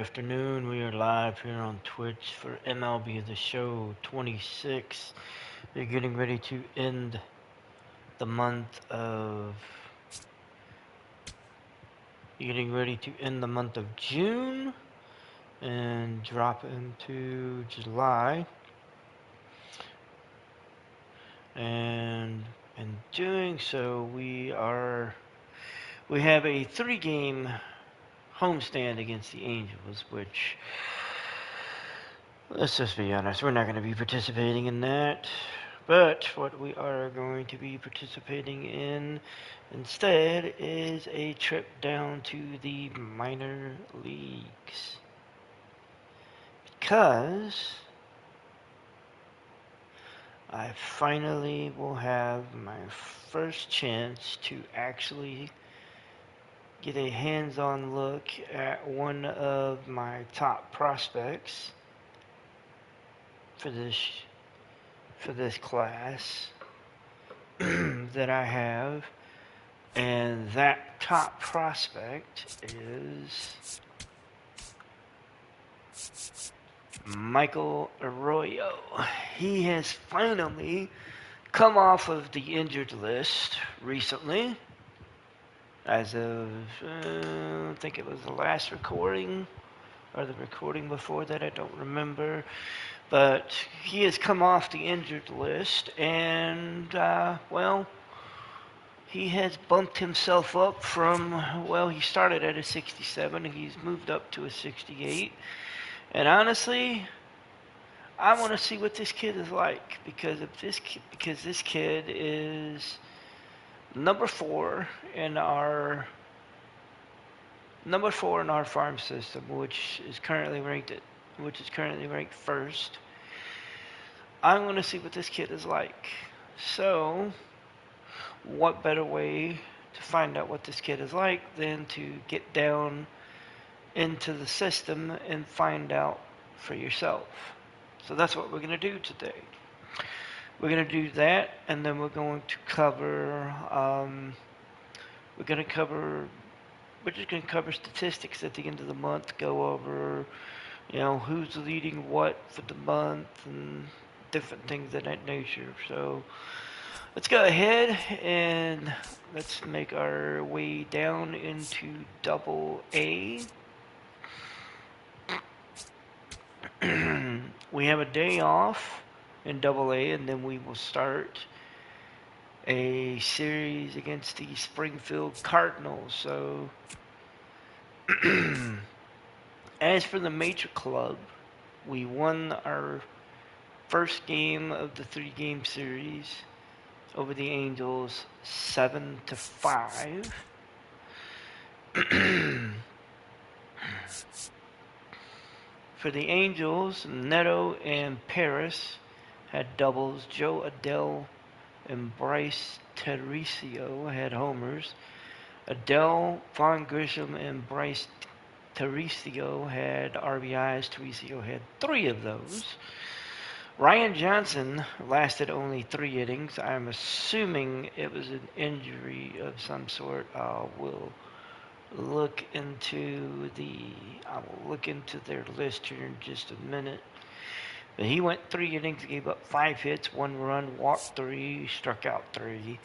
Afternoon. We are live here on Twitch for MLB The Show 26. We're getting ready to end the month of June and drop into July. And in doing so, we have a 3-game homestand against the Angels, which, let's just be honest, we're not going to be participating in that. But what we are going to be participating in instead is a trip down to the minor leagues. Because I finally will have my first chance to actually get a hands-on look at one of my top prospects for this class that I have, and that top prospect is Michael Arroyo. He has finally come off of the injured list recently, as of I think it was the last recording or the recording before that, I don't remember. But he has come off the injured list, and, he has bumped himself up from, he started at a 67, and he's moved up to a 68. And honestly, I want to see what this kid is like, because this kid is number 4 in our farm system, which is currently ranked first. I'm going to see what this kid is like. So, what better way to find out what this kid is like than to get down into the system and find out for yourself. So that's what we're going to do today. We're going to do that, and then we're going to cover, we're just going to cover statistics at the end of the month, go over, who's leading what for the month, and different things of that nature. So let's go ahead and let's make our way down into Double A. We have a day off in Double A, and then we will start a series against the Springfield Cardinals. So, as for the Major Club, we won our first game of the 3-game series over the Angels 7-5. For the Angels, Neto and Paris had doubles. Joe Adell and Bryce Teresiio had homers. Adell, Vaughn Grisham, and Bryce Teresiio had RBIs. Teresiio had 3 of those. Ryan Johnson lasted only 3 innings. I'm assuming it was an injury of some sort. I will look into their list here in just a minute. But he went 3 innings, gave up 5 hits, 1 run, walked 3, struck out 3.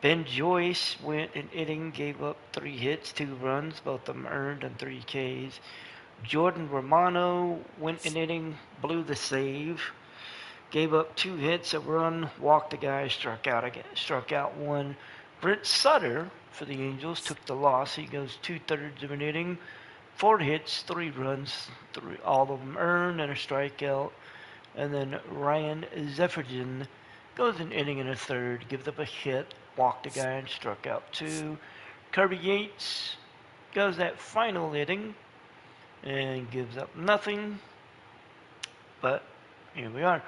Ben Joyce went an inning, gave up 3 hits, 2 runs, both of them earned, and 3 Ks. Jordan Romano went an inning, blew the save, gave up 2 hits, a run, walked a guy, struck out 1. Brent Sutter for the Angels took the loss. He goes 2/3 of an inning, 4 hits, 3 runs, all of them earned, and a strikeout. And then Ryan Zefferson goes an inning and a third, gives up a hit, walked a guy, and struck out 2. Kirby Yates goes that final inning and gives up nothing. But here we are.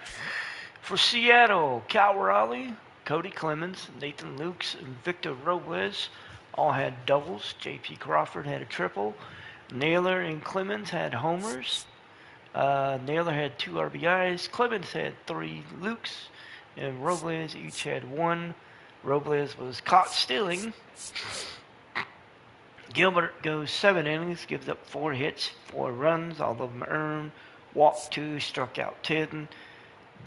For Seattle, Cal Raleigh, Cody Clemens, Nathan Lukes, and Victor Robles all had doubles. J.P. Crawford had a triple. Naylor and Clemens had homers. Naylor had 2 RBIs. Clemens had 3. Lukes and Robles each had 1. Robles was caught stealing Gilbert goes 7 innings, gives up 4 hits, 4 runs, all of them earned. Walked 2, struck out 10.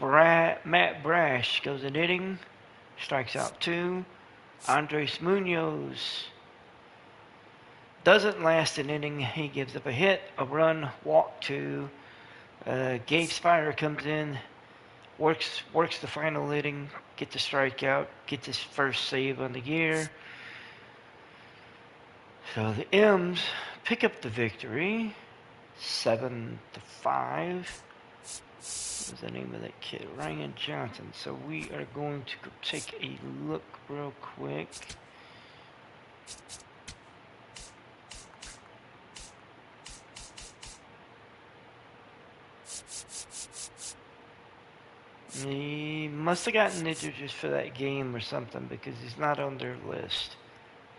Matt Brash goes an inning, strikes out 2. Andres Munoz doesn't last an inning. He gives up a hit, a run, walk 2. Gabe Spire comes in, works the final inning, gets a strikeout, gets his first save on the year. So the M's pick up the victory, 7-5. What's the name of that kid? Ryan Johnson. So we are going to go take a look real quick. He must have gotten injured just for that game or something because he's not on their list.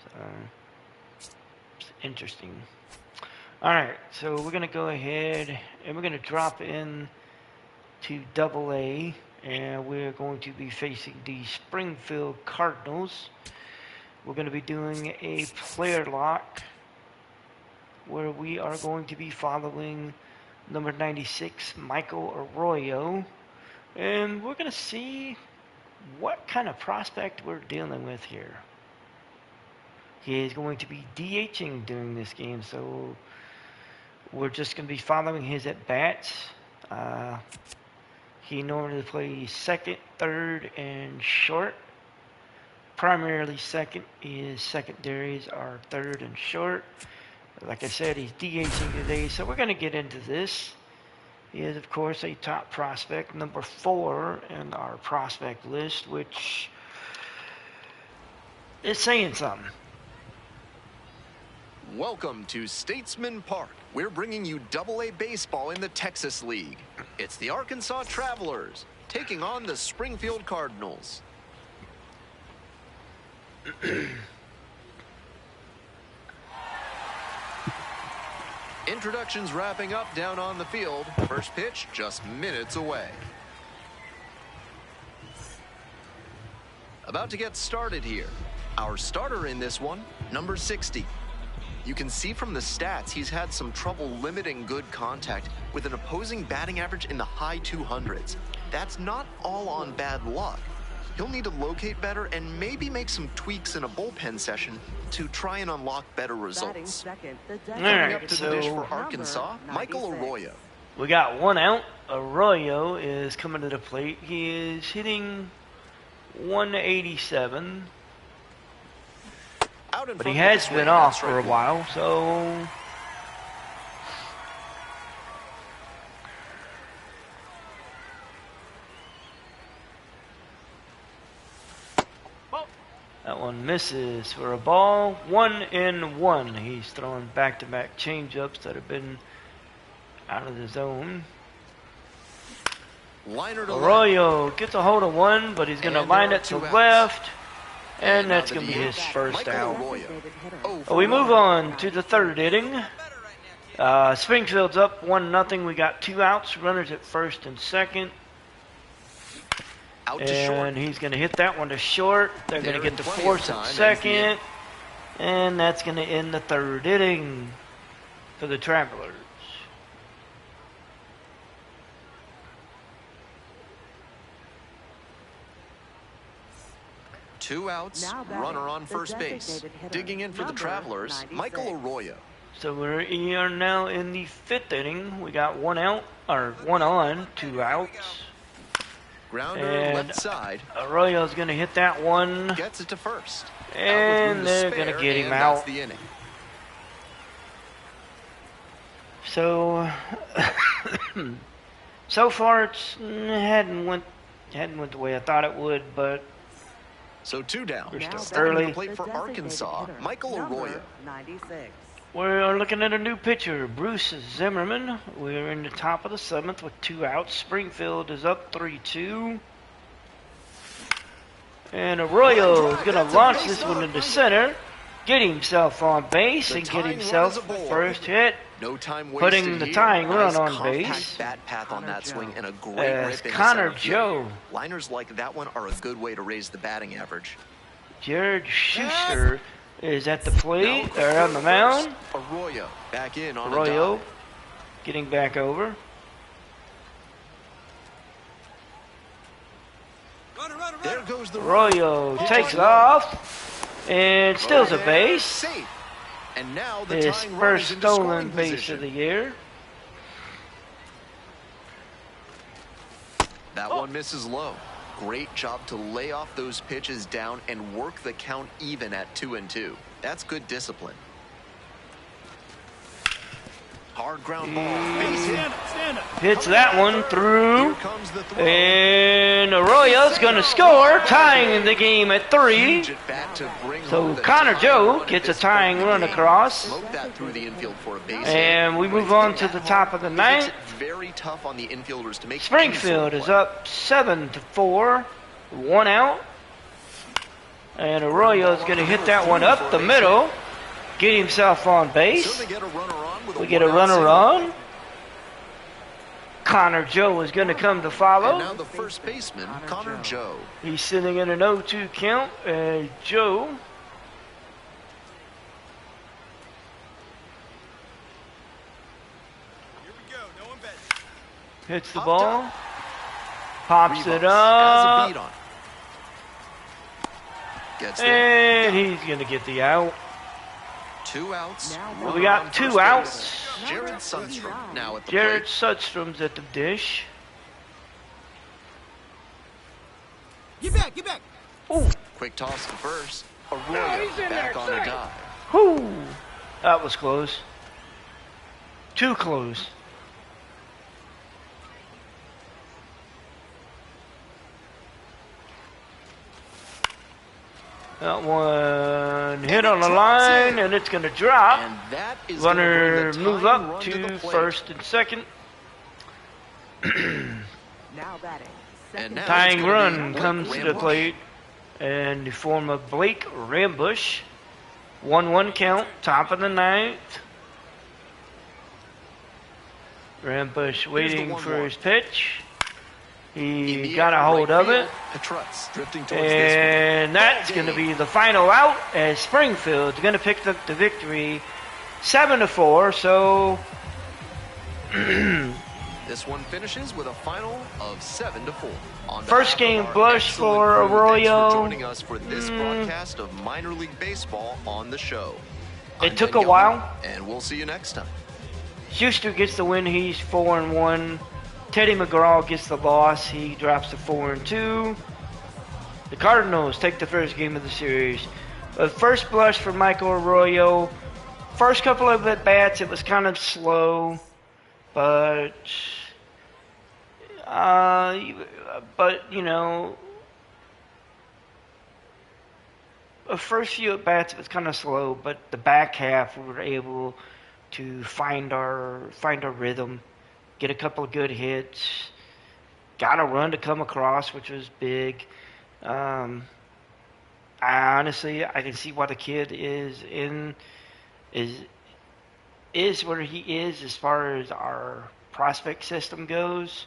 So it's interesting. Alright, so we're going to go ahead and we're going to drop in to AA, and we're going to be facing the Springfield Cardinals. We're going to be doing a player lock where we are going to be following number 96, Michael Arroyo, and we're going to see what kind of prospect we're dealing with here. He is going to be DHing during this game, so we're just going to be following his at-bats. He normally plays second, third, and short. Primarily second. His secondaries are third and short. Like I said, he's DHing today, so we're going to get into this. He is, of course, a top prospect, number 4 in our prospect list, which is saying something. Welcome to Statesman Park. We're bringing you AA baseball in the Texas League. It's the Arkansas Travelers taking on the Springfield Cardinals. Introductions wrapping up down on the field. First pitch just minutes away. About to get started here. Our starter in this one, number 60. You can see from the stats he's had some trouble limiting good contact with an opposing batting average in the high 200s. That's not all on bad luck. He'll need to locate better and maybe make some tweaks in a bullpen session to try and unlock better results. Alright, Up to the dish for Arkansas, Michael Arroyo. We got 1 out. Arroyo is coming to the plate. He is hitting 187. But he has been off for a while, so that one misses for a ball. 1-1. He's throwing back-to-back changeups that have been out of the zone. Arroyo gets a hold of one, but he's going to line it to left. And that's going to be his first out. We move on to the 3rd inning. Springfield's up 1-0. We got 2 outs, runners at first and second. And he's going to hit that one to short. They're going to get the force at second. And that's going to end the 3rd inning for the Travelers. Two outs, runner on first base. Digging in for the Travelers, Michael Arroyo. So we are now in the 5th inning. We got 1 out, or 1 on, 2 outs. Grounder left side. Arroyo's going to hit that one. Gets it to first. And they're going to get him out. That's the inning. So, so far it's hadn't went the way I thought it would, but so 2 down. We're still Stepping early. to the plate for Arkansas, Michael Arroyo. 96. We're looking at a new pitcher, Bruce Zimmerman. We're in the top of the 7th with 2 outs. Springfield is up 3-2. And Arroyo is going to launch this one into center, get himself on base, and get himself the first hit. No time putting the tying run on base. Bat path on that swing and a great rip in Connor the center Joe. field. Liners like that one are a good way to raise the batting average. Jared Schuster is at the plate, Now, or on the mound. Arroyo back in on a Arroyo dive. getting back over. There goes the Arroyo run. takes off and steals a base. Safe. And now the His tying run first is into stolen scoring base position. of the year. That one misses low. Great job to lay off those pitches down and work the count even at 2-2. That's good discipline. Hard ground ball. Base hit. Hits that one Here through. comes the throw. And Arroyo's going to score, tying the game at 3. Huge at bat to bring So home the Connor tying Joe run at gets a this tying point in run the game. across. Smoked that through the infield for a base And hit. we But move it's on getting to the that top hard. of the It makes ninth. it very tough on the infielders to make any Springfield sort of is play. up 7-4, 1 out. And Arroyo's going to hit that one up the middle, get himself on So base. they get a runner on with We a get a one-out runner single. on. Connor Joe is going to come to And follow. now the first baseman, Connor Joe. He's sitting in an 0-2 count. And Joe hits the Popped ball, up. pops Rivas it has a up, beat on. Gets there. and he's going to get the out. 2 outs. We runner got on 2 first outs. base. Jared Sundstrom now at the Jared plate. Sudstrom's at the dish. Get back! Ooh, Quick toss to first. Arroyo back on a dive. whoo. That was close. Too close. That one hit on the line, and it's going to drop. And that is gonna bring Runner the move tying up run to the plate. first and second. Now batting. And now it's Tying gonna be run Blake comes to the Rambush. plate in the form of Blake Rambush. 1-1 count, top of the ninth. Rambush waiting the for 1-1. his pitch. In He the got a air, hold right of it. field, Petrutz drifting towards this And that's going to be the final out as Springfield's going to pick up the victory 7-4. So one. This one finishes with a final of 7-4. On First behalf game of our blush excellent for crew, Arroyo. Thanks for joining us for this broadcast of minor league baseball on the show. It I'm took Ben a while. Gilman, and we'll see you next time. Schuster gets the win. He's 4-1. Teddy McGraw gets the loss. He drops to 4-2. The Cardinals take the first game of the series. First blush for Michael Arroyo. First couple of at bats, it was kind of slow, but you know, the first few at bats it was kind of slow, but the back half we were able to find our rhythm, get a couple of good hits, got a run to come across, which was big. I honestly can see why the kid is where he is as far as our prospect system goes.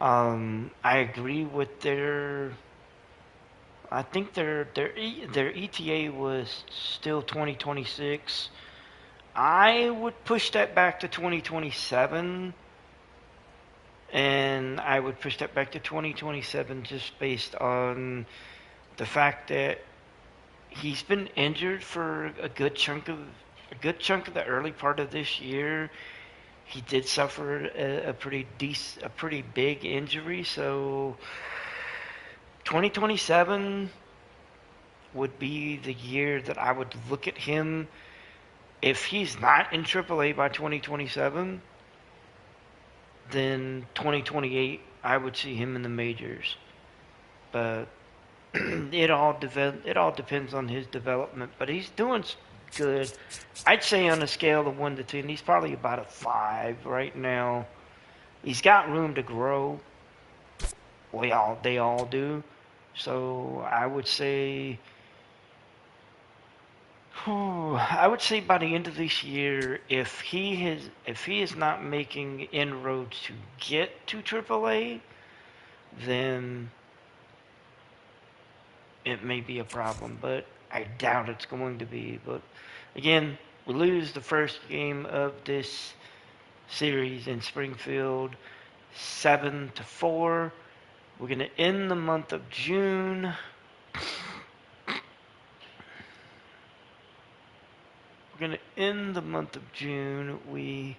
I agree with their. I think their ETA was still 2026. I would push that back to 2027, and I would push that back to 2027 just based on the fact that he's been injured for a good chunk of the early part of this year. He did suffer a pretty big injury, so 2027 would be the year that I would look at him. If he's not in AAA by 2027, then 2028 I would see him in the majors. But it all depends on his development. But he's doing good. I'd say on a scale of 1 to 10, he's probably about a 5 right now. He's got room to grow. They all do. So I would say by the end of this year, if he is not making inroads to get to AAA, then it may be a problem. But I doubt it's going to be. But again, we lose the first game of this series in Springfield 7-4. We're going to end the month of June. We're going to end the month of June. We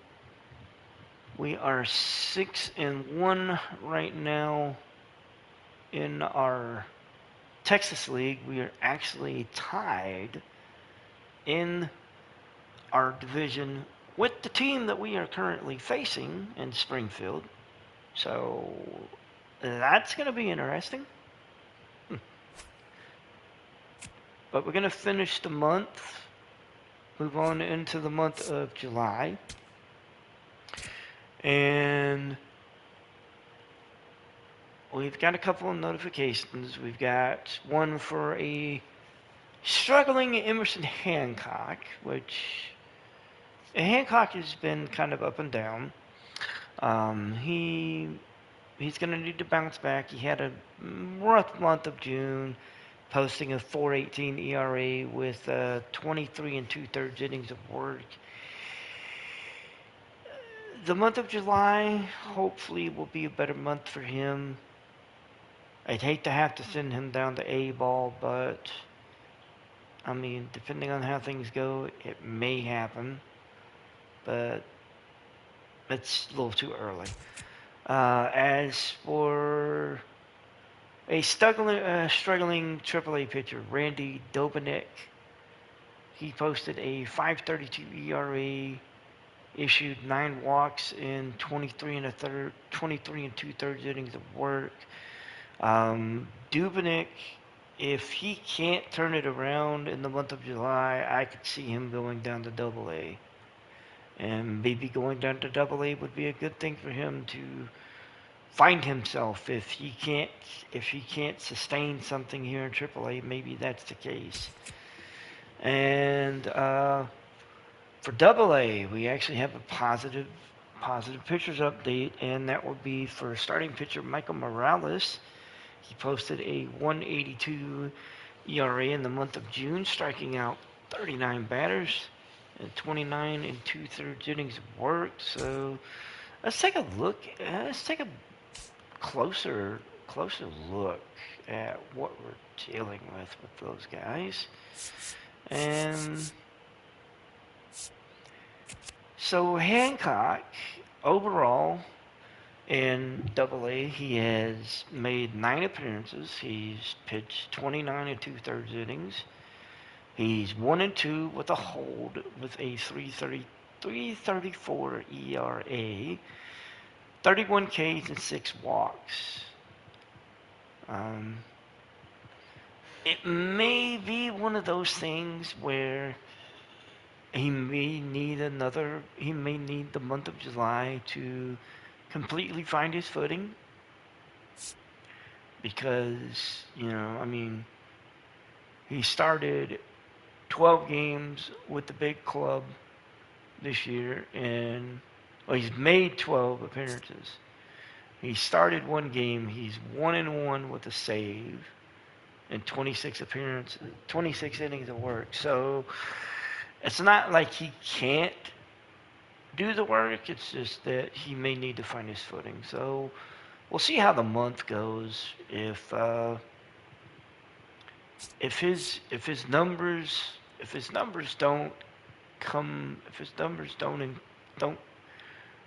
are 6-1 right now in our Texas League. We are actually tied in our division with the team that we are currently facing in Springfield. So that's going to be interesting. But we're going to finish the month, move on into the month of July. And we've got a couple of notifications. We've got one for a struggling Emerson Hancock, which Hancock has been kind of up and down. He's going to need to bounce back. He had a rough month of June, posting a 4.18 ERA with 23 and 2/3 innings of work. The month of July hopefully will be a better month for him. I'd hate to have to send him down to A-ball, but I mean, depending on how things go, it may happen. But it's a little too early. As for a struggling AAA pitcher, Randy Dobinick, he posted a 5.32 ERA, issued 9 walks in 23 and 2/3 innings of work. Dobinick, if he can't turn it around in the month of July, I could see him going down to AA. And maybe going down to AA would be a good thing for him to find himself. If he can't sustain something here in AAA, maybe that's the case. And for AA, we actually have a positive pitchers update, and that would be for starting pitcher Michael Morales. He posted a 1.82 ERA in the month of June, striking out 39 batters and 29 and 2/3 innings of work. So let's take a look. Let's take a closer look at what we're dealing with those guys. And so Hancock, overall, in AA, he has made 9 appearances. He's pitched 29 and 2/3 innings. He's 1-2 with a hold with a 3.34 ERA, 31 Ks and 6 walks. It may be one of those things where he may need the month of July to completely find his footing, because, I mean, he started 12 games with the big club this year, and he's made 12 appearances. He started 1 game. He's 1-1 with a save and 26 appearances, 26 innings of work. So it's not like he can't do the work. It's just that he may need to find his footing. So we'll see how the month goes. If his numbers don't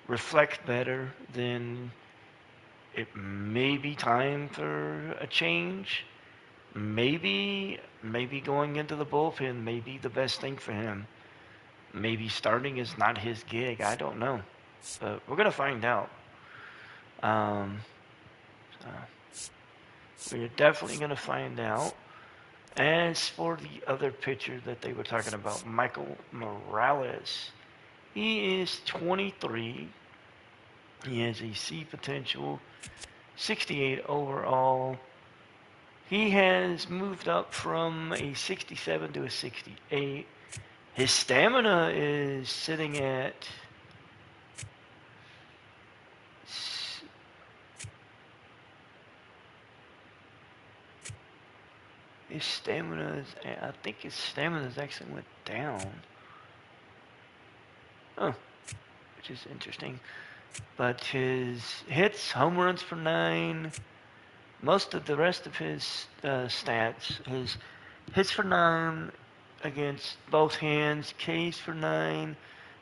reflect better, then it may be time for a change. Maybe going into the bullpen may be the best thing for him. Maybe starting is not his gig. I don't know, but we're gonna find out. We're definitely gonna find out. As for the other pitcher that they were talking about, Michael Morales, he is 23. He has a C potential, 68 overall. He has moved up from a 67 to a 68. His stamina is sitting at his stamina is, I think his stamina actually went down. Oh, which is interesting. But his hits, home runs for 9, most of the rest of his stats, his hits for 9 against both hands, Ks for 9,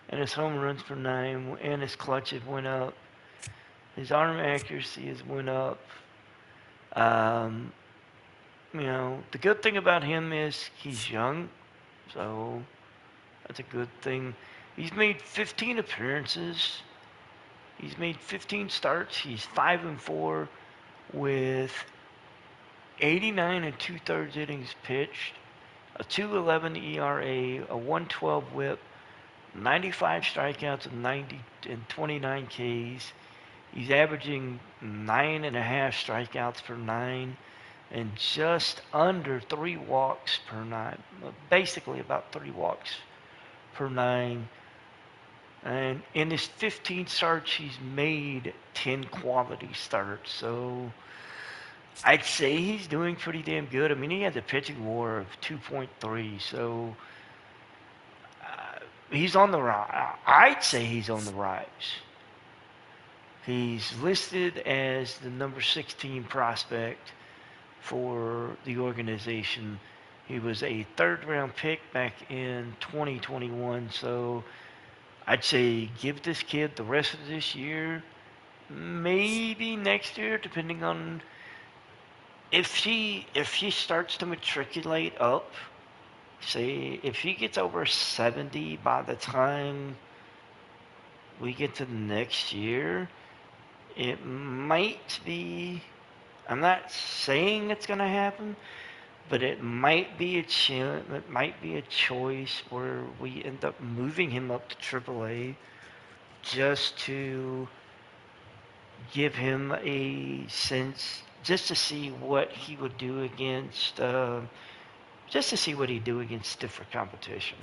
and his home runs for 9, and his clutch have went up. His arm accuracy has went up. Um, the good thing about him is he's young, so that's a good thing. He's made 15 appearances. He's made 15 starts. He's 5-4 with 89 and 2/3 innings pitched, a 2.11 ERA, a 112 WHIP, 95 strikeouts and 29 Ks. He's averaging 9.5 strikeouts per 9 and just under 3 walks per 9. Basically about 3 walks per 9. And in his 15 starts, he's made 10 quality starts. So I'd say he's doing pretty damn good. I mean, he has a pitching WAR of 2.3. So he's on the rise. I'd say he's on the rise. He's listed as the number 16 prospect for the organization. He was a 3rd-round pick back in 2021. So I'd say give this kid the rest of this year, maybe next year, depending on if he starts to matriculate up. Say if he gets over 70 by the time we get to next year, it might be. I'm not saying it's going to happen, but it might be a choice where we end up moving him up to AAA just to give him a sense, just to see what he would do against, different competition.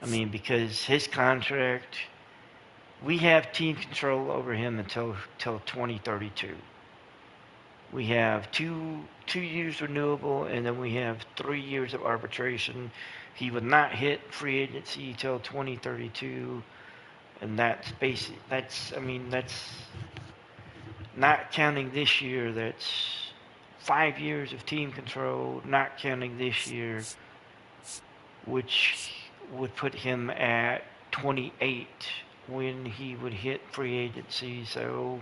I mean, because his contract, we have team control over him until 2032. We have two years renewable, and then we have 3 years of arbitration. He would not hit free agency till 2032, and that's not counting this year. That's 5 years of team control, not counting this year, which would put him at 28 when he would hit free agency. So,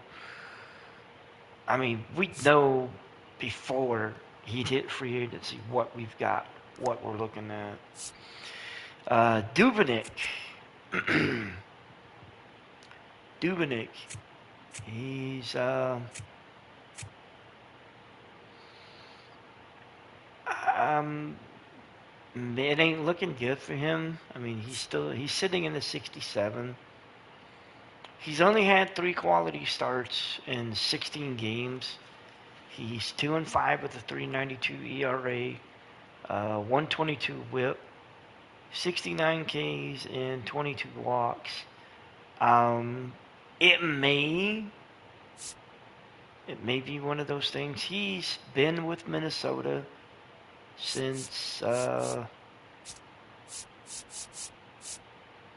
I mean, we know before he'd hit free agency what we've got, what we're looking at. Dubnyk. Dubnyk. He's it ain't looking good for him. I mean, he's sitting in the 67. He's only had 3 quality starts in 16 games. He's 2-5 with a 3.92 ERA, 122 WHIP, 69 Ks and 22 walks. It may be one of those things. He's been with Minnesota since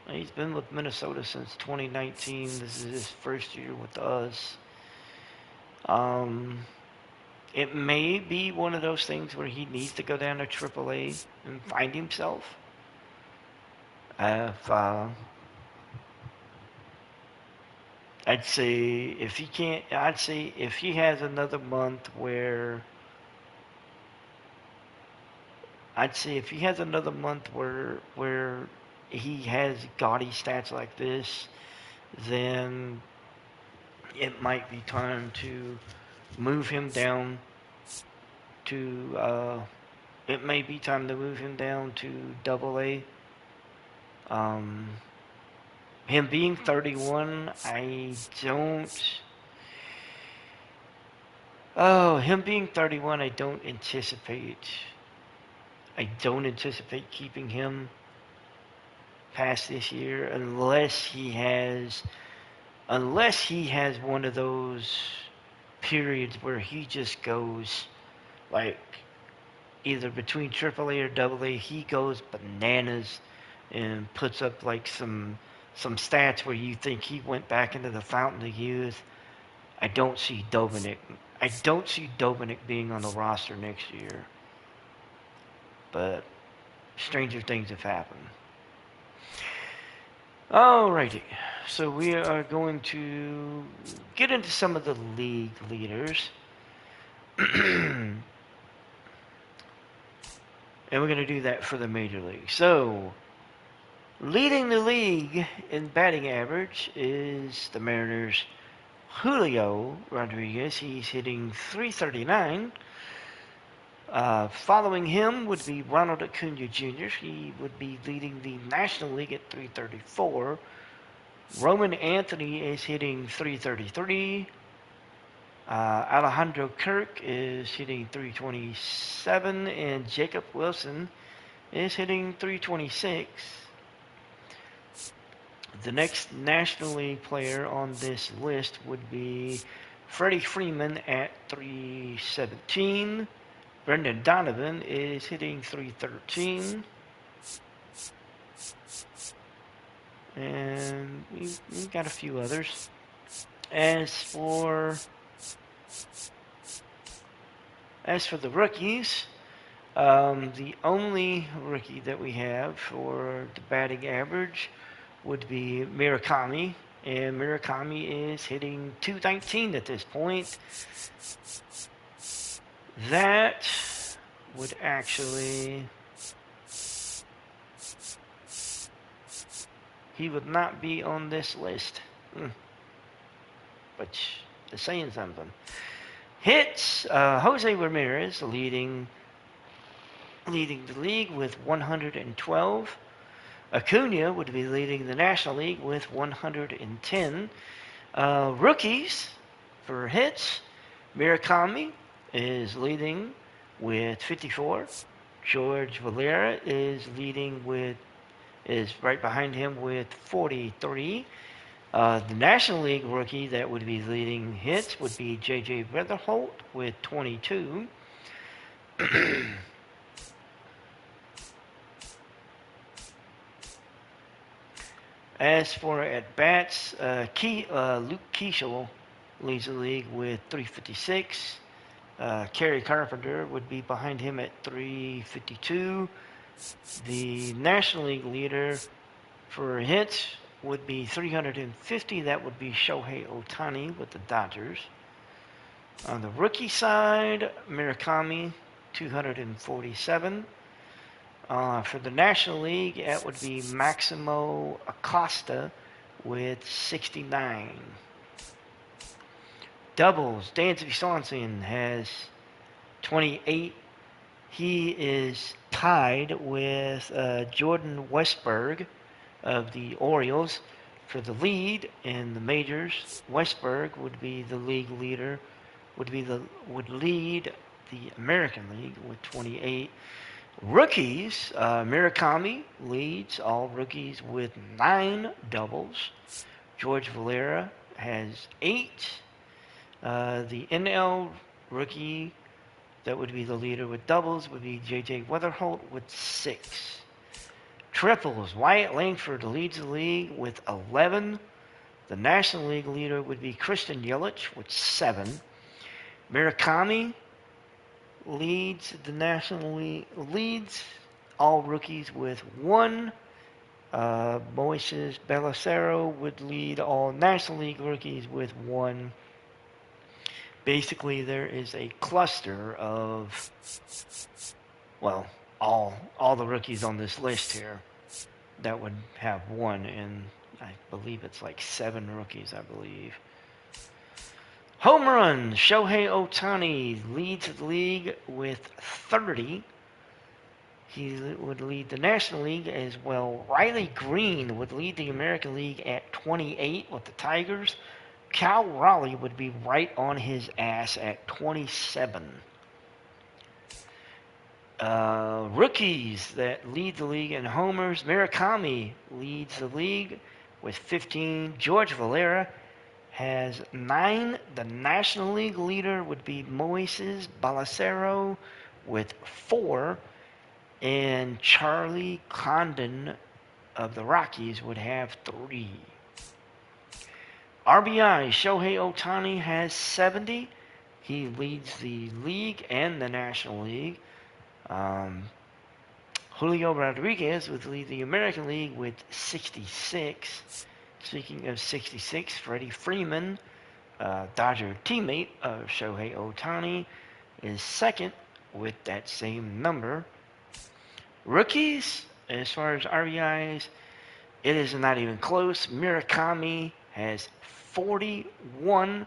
he's been with Minnesota since 2019. This is his first year with us. It may be one of those things where he needs to go down to AAA and find himself. I'd say if he has another month where he has gaudy stats like this, then it might be time to move him down to AA. Him being 31, I don't anticipate keeping him past this year unless he has one of those periods where he just goes like either between AAA or AA, he goes bananas and puts up like some stats where you think he went back into the fountain of youth. I don't see Dominic. I don't see Dominic being on the roster next year. But stranger things have happened. Alrighty, so we are going to get into some of the league leaders. And we're going to do that for the major league. So, leading the league in batting average is the Mariners' Julio Rodriguez. He's hitting .339. Following him would be Ronald Acuna Jr. He would be leading the National League at .334. Roman Anthony is hitting .333. Alejandro Kirk is hitting .327, and Jacob Wilson is hitting .326. The next National League player on this list would be Freddie Freeman at .317. Brendan Donovan is hitting .313. And we've got a few others. As for the rookies, the only rookie that we have for the batting average would be Murakami, and Murakami is hitting .219 at this point. That would actually... he would not be on this list. Which is saying something. Hits, Jose Ramirez leading the league with 112. Acuna would be leading the National League with 110. Rookies for hits, Murakami is leading with 54. George Valera is right behind him with 43. The National League rookie that would be leading hits would be J.J. Weatherholt with 22. As for at-bats, Luke Keeschel leads the league with 356. Kerry Carpenter would be behind him at 352. The National League leader for hits would be 350. That would be Shohei Ohtani with the Dodgers. On the rookie side, Murakami, 247. For the National League, that would be Maximo Acosta with 69. Doubles, Dansby Swanson has 28. He is tied with Jordan Westburg of the Orioles for the lead in the majors. Westburg would be the league leader, would lead the American League with 28. Rookies, Murakami leads all rookies with 9 doubles. George Valera has 8. The NL rookie that would be the leader with doubles would be J.J. Weatherholt with 6. Triples, Wyatt Langford leads the league with 11. The National League leader would be Christian Yelich with 7. Murakami leads the National League, leads all rookies with 1. Moises Belisaro would lead all National League rookies with 1. Basically, there is a cluster of, well, all the rookies on this list here that would have 1, and I believe it's like 7 rookies, I believe. Home runs, Shohei Ohtani leads the league with 30. He would lead the National League as well. Riley Green would lead the American League at 28 with the Tigers. Cal Raleigh would be right on his ass at 27. Rookies that lead the league in homers, Murakami leads the league with 15. George Valera has 9. The National League leader would be Moises Belisaro with 4, and Charlie Condon of the Rockies would have 3. RBI, Shohei Ohtani has 70. He leads the league and the National League. Julio Rodriguez would lead the American League with 66. Speaking of 66, Freddie Freeman, Dodger teammate of Shohei Ohtani, is second with that same number. Rookies, as far as RBIs, it is not even close. Murakami has 41.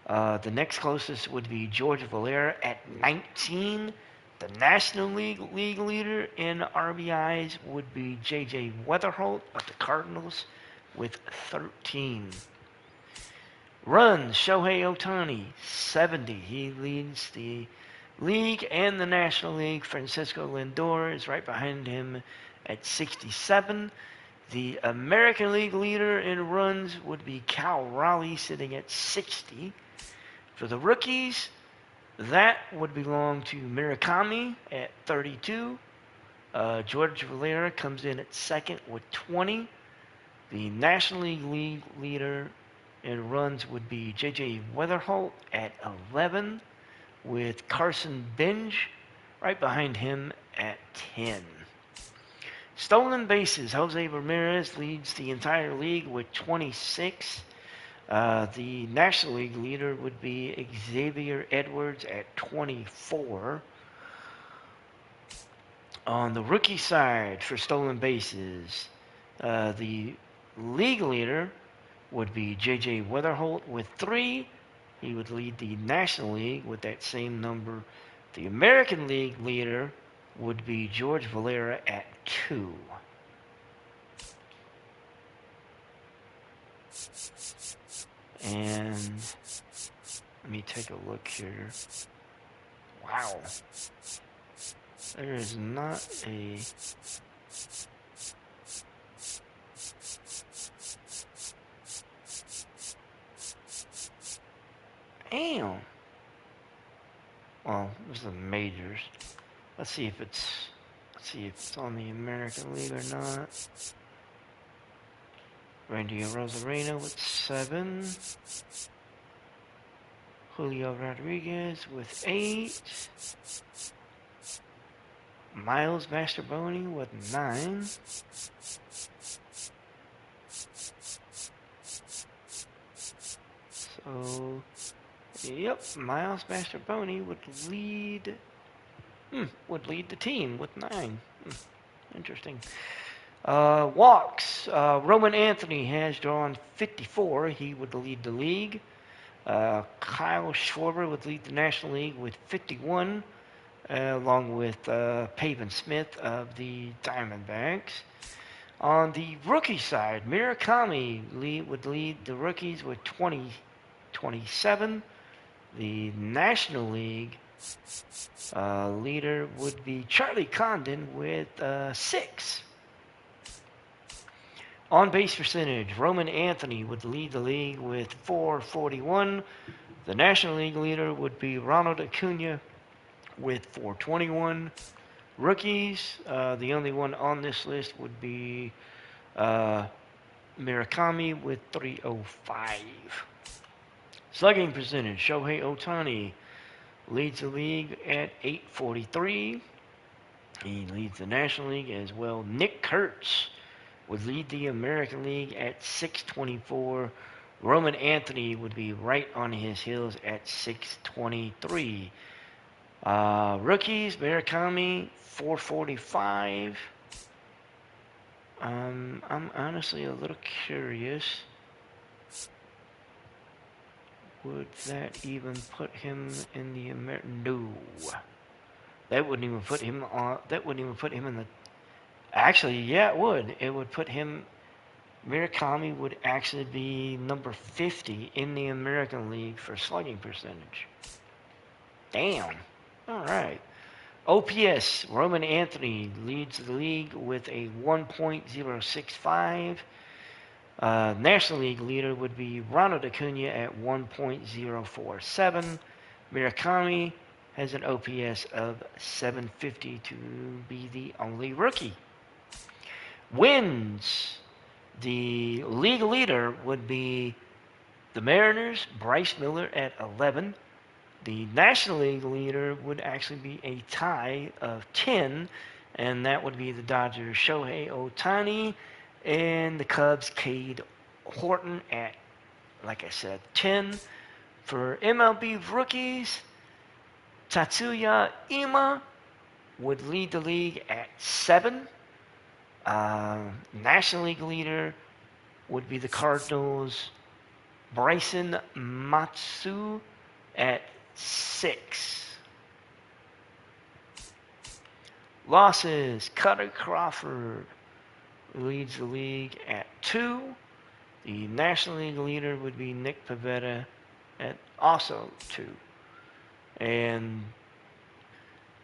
The next closest would be George Valera at 19. The National League leader in RBIs would be J.J. Weatherholt of the Cardinals with 13. Runs, Shohei Ohtani, 70. He leads the league and the National League. Francisco Lindor is right behind him at 67. The American League leader in runs would be Cal Raleigh, sitting at 60. For the rookies, that would belong to Murakami at 32. George Valera comes in at second with 20. The National League leader in runs would be J.J. Weatherholt at 11, with Carson Bench right behind him at 10. Stolen bases, Jose Ramirez leads the entire league with 26. The National League leader would be Xavier Edwards at 24. On the rookie side for stolen bases, the league leader would be J.J. Weatherholt with 3. He would lead the National League with that same number. The American League leader would be George Valera at 2. And let me take a look here. Wow. There is not a... Damn. Well, this is the majors. Let's see if it's on the American League or not. Randy Rosarena with 7. Julio Rodriguez with 8. Miles Mastrobuoni with 9. So, yep, Miles Mastrobuoni would lead the team with 9. Interesting. Walks. Roman Anthony has drawn 54. He would lead the league. Kyle Schwarber would lead the National League with 51, along with Pavin Smith of the Diamondbacks. On the rookie side, Murakami would lead the rookies with 27. The National League leader would be Charlie Condon with 6. On base percentage, Roman Anthony would lead the league with 441. The National League leader would be Ronald Acuna with 421. Rookies, the only one on this list would be Murakami with 305. Slugging percentage, Shohei Ohtani leads the league at 843. He leads the National League as well. Nick Kurtz would lead the American League at 624. Roman Anthony would be right on his heels at 623. Rookies, Murakami, 445. I'm honestly a little curious. Would that even put him in the No. That wouldn't even put him on. That wouldn't even put him in the. Actually, yeah, it would. It would put him. Murakami would actually be number 50 in the American League for slugging percentage. Damn. All right. OPS, Roman Anthony leads the league with a 1.065. National League leader would be Ronald Acuna at 1.047. Murakami has an OPS of 750 to be the only rookie. Wins, the league leader would be the Mariners, Bryce Miller at 11. The National League leader would actually be a tie of 10, and that would be the Dodgers' Shohei Ohtani and the Cubs' Cade Horton at, like I said, 10. For MLB rookies, Tatsuya Ima would lead the league at 7. National League leader would be the Cardinals' Bryson Matsu at 6. Losses, Cutter Crawford leads the league at 2. The National League leader would be Nick Pivetta at also 2. And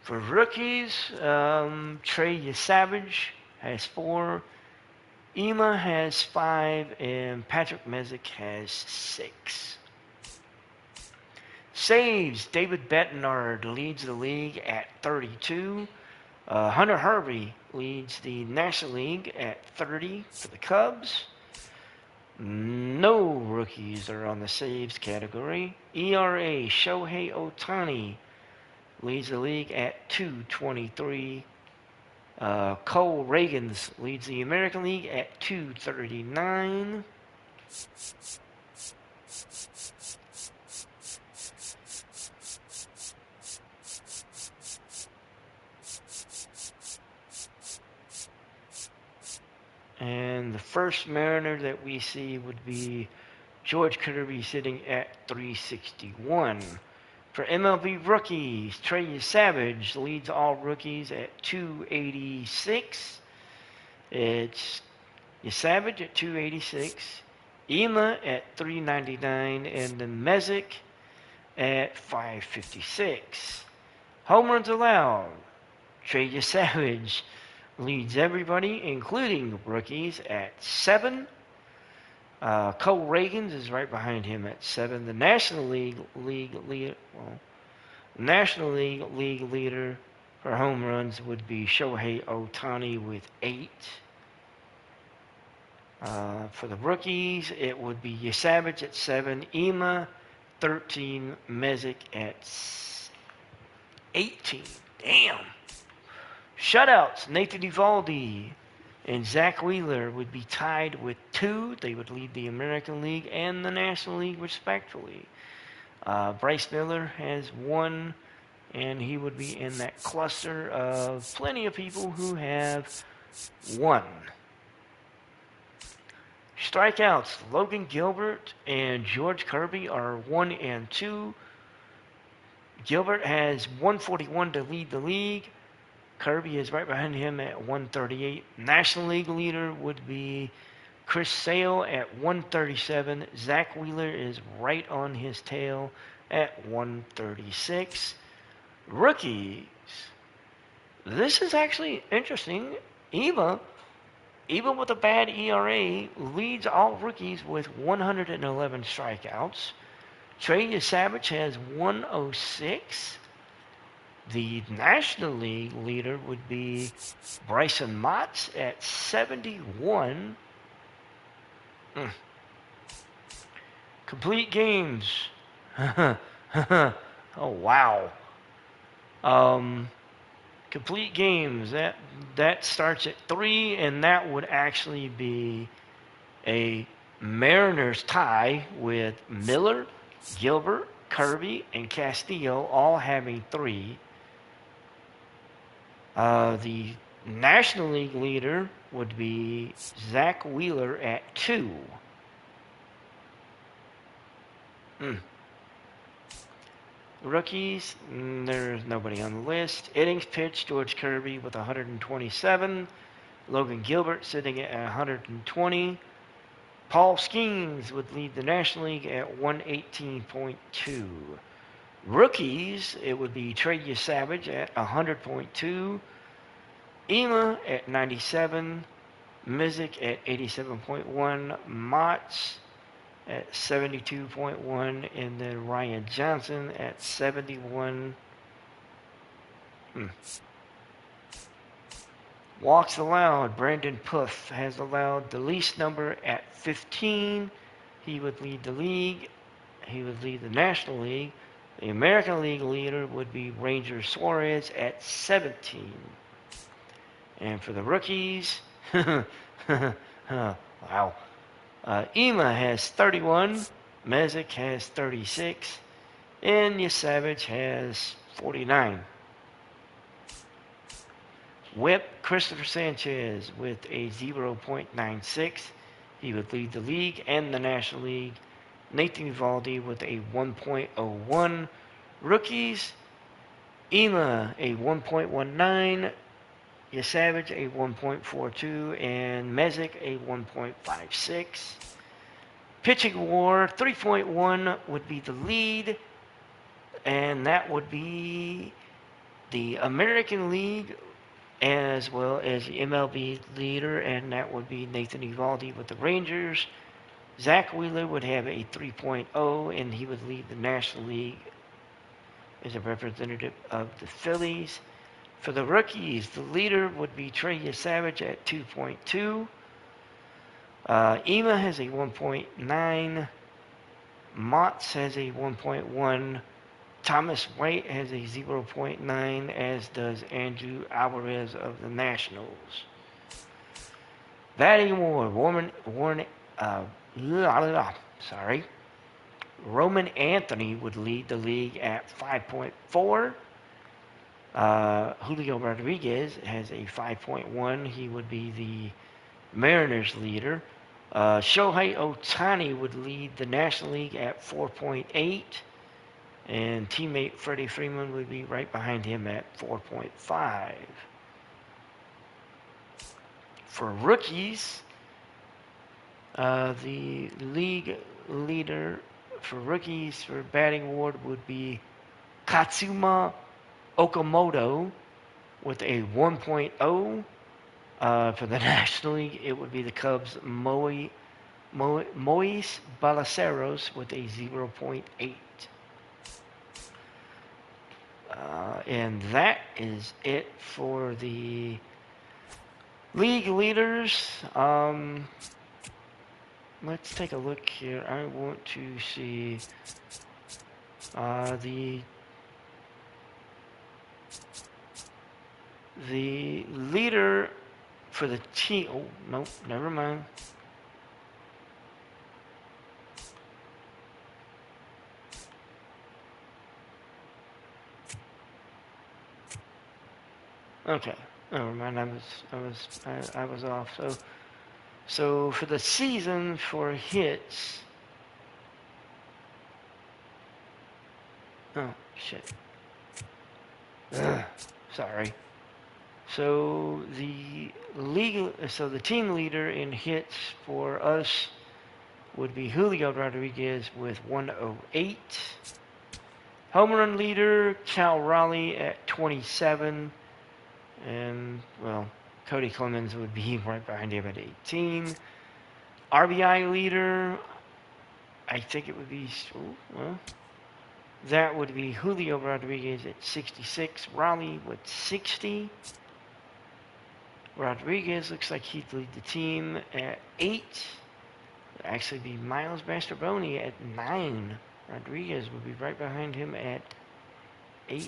for rookies, Trey Savage has 4. Ema has 5, and Patrick Messick has 6. Saves, David Bettenard leads the league at 32. Hunter Harvey leads the National League at 30 for the Cubs. No rookies are on the saves category. ERA, Shohei Ohtani leads the league at 223. Cole Reagans leads the American League at 239. And the first Mariner that we see would be George Kirby sitting at 361. For MLB rookies, Trey Savage leads all rookies at 286. It's Savage at 286, Ema at 399, and then Messick at 556. Home runs allowed, Trey Savage leads everybody, including rookies, at 7. Cole Reagans is right behind him at 7. The National League leader for home runs would be Shohei Ohtani with 8. For the rookies, it would be Savage at 7, Ema 13, Messick at 18. Damn. Shutouts, Nathan Eovaldi and Zach Wheeler would be tied with 2. They would lead the American League and the National League respectively. Bryce Miller has 1, and he would be in that cluster of plenty of people who have 1. Strikeouts, Logan Gilbert and George Kirby are 1 and 2. Gilbert has 141 to lead the league. Kirby is right behind him at 138. National League leader would be Chris Sale at 137. Zach Wheeler is right on his tail at 136. Rookies. This is actually interesting. Eva, even with a bad ERA, leads all rookies with 111 strikeouts. Trey Savage has 106. The National League leader would be Bryson Motts at 71. Complete games. Oh, wow. Complete games. That starts at 3, and that would actually be a Mariners tie with Miller, Gilbert, Kirby, and Castillo all having 3. The National League leader would be Zach Wheeler at 2. Rookies, there's nobody on the list. Innings pitched, George Kirby with 127. Logan Gilbert sitting at 120. Paul Skeens would lead the National League at 118.2. Rookies, it would be Trey Savage at 100.2. Ema at 97. Messick at 87.1. Motts at 72.1. And then Ryan Johnson at 71. Walks allowed. Brandon Puff has allowed the least number at 15. He would lead the league. He would lead the National League. The American League leader would be Ranger Suarez at 17. And for the rookies, wow. Ema has 31. Mezek has 36. And Yesavage has 49. Whip, Christopher Sanchez with a 0.96. He would lead the league and the National League. Nathan Eovaldi with a 1.01. Rookies, Ema a 1.19. Yesavage a 1.42. And Mezek a 1.56. Pitching WAR 3.1 would be the lead. And that would be the American League as well as the MLB leader, and that would be Nathan Eovaldi with the Rangers. Zach Wheeler would have a 3.0, and he would lead the National League as a representative of the Phillies. For the rookies, the leader would be Trey Yesavage at 2.2. Ema has a 1.9. Motts has a 1.1. Thomas White has a 0.9, as does Andrew Alvarez of the Nationals. Batting WAR, Roman Anthony would lead the league at 5.4. Julio Rodriguez has a 5.1. He would be the Mariners leader. Shohei Ohtani would lead the National League at 4.8. And teammate Freddie Freeman would be right behind him at 4.5. For rookies, the league leader for rookies for batting award would be Katsuma Okamoto with a 1.0. For the National League, it would be the Cubs' Moise Balaceros with a 0.8. And that is it for the league leaders. Let's take a look here. I want to see the leader for the team. Oh, nope, never mind. Okay, never mind. I was off. So for the season for hits. Oh shit. Sorry. So the team leader in hits for us would be Julio Rodriguez with 108. Home run leader Cal Raleigh at 27. And, well, Cody Clemens would be right behind him at 18. RBI leader, I think it would be, that would be Julio Rodriguez at 66. Raleigh with 60. Rodriguez looks like he'd lead the team at 8. Would actually be Miles Mastrobuoni at 9. Rodriguez would be right behind him at 8.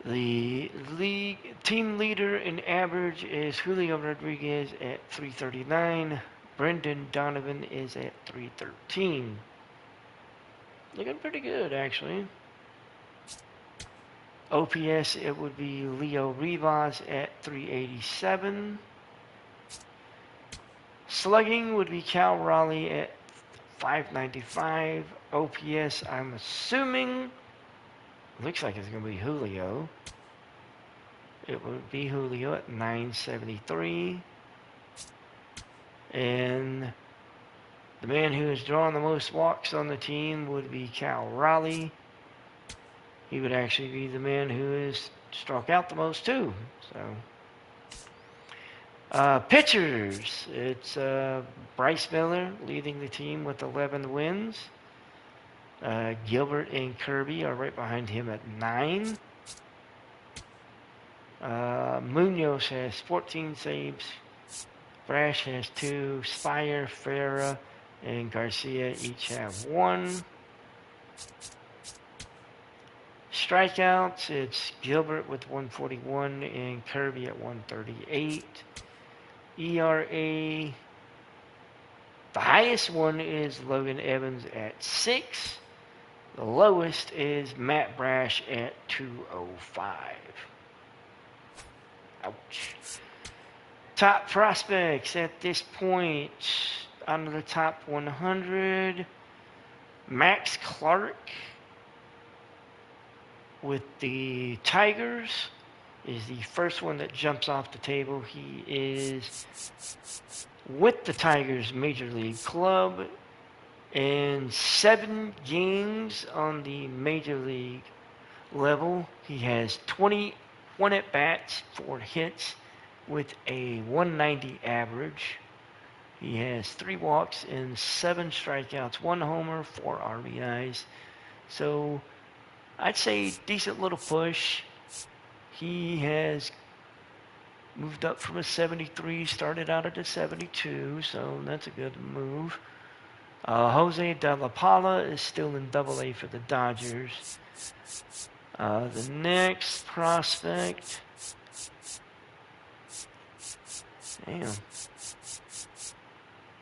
The league team leader in average is Julio Rodriguez at 339. Brendan Donovan is at 313. Looking pretty good, actually. OPS, it would be Leo Rivas at 387. Slugging would be Cal Raleigh at 595. OPS, I'm assuming, looks like it's going to be Julio. It would be Julio at 973. And the man who has drawn the most walks on the team would be Cal Raleigh. He would actually be the man who has struck out the most too. So, pitchers, it's Bryce Miller leading the team with 11 wins. Gilbert and Kirby are right behind him at 9. Munoz has 14 saves. Brash has 2. Spire, Farah, and Garcia each have 1. Strikeouts, it's Gilbert with 141 and Kirby at 138. ERA, the highest one is Logan Evans at 6. The lowest is Matt Brash at 205. Ouch. Top prospects at this point, out of the top 100, Max Clark with the Tigers is the first one that jumps off the table. He is with the Tigers Major League Club in 7 games on the Major League level. He has 21 at-bats, 4 hits with a 190 average. He has 3 walks and 7 strikeouts, 1 homer, 4 RBIs. So I'd say decent little push. He has moved up from a 73, started out at a 72, so that's a good move. Jose De La Pala is still in Double-A for the Dodgers. The next prospect, damn.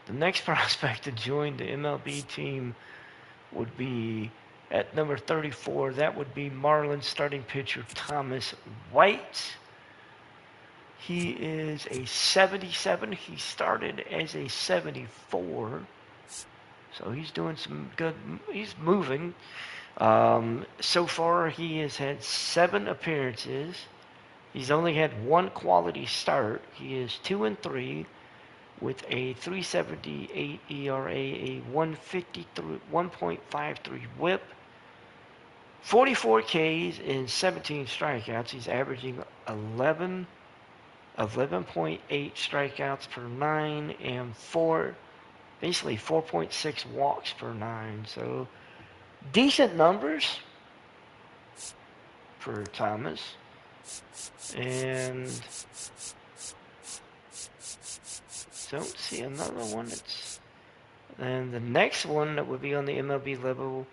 The next prospect to join the MLB team would be at number 34. That would be Marlins starting pitcher Thomas White. He is a 77. He started as a 74. So he's doing some good. He's moving. So far, he has had 7 appearances. He's only had 1 quality start. He is 2-3 with a 3.78 ERA, a 1.53 WHIP, 44 Ks and 17 strikeouts. He's averaging 11.8 strikeouts per 9 and 4.6 walks per 9. So decent numbers for Thomas. And don't see another one that's. And the next one that would be on the MLB level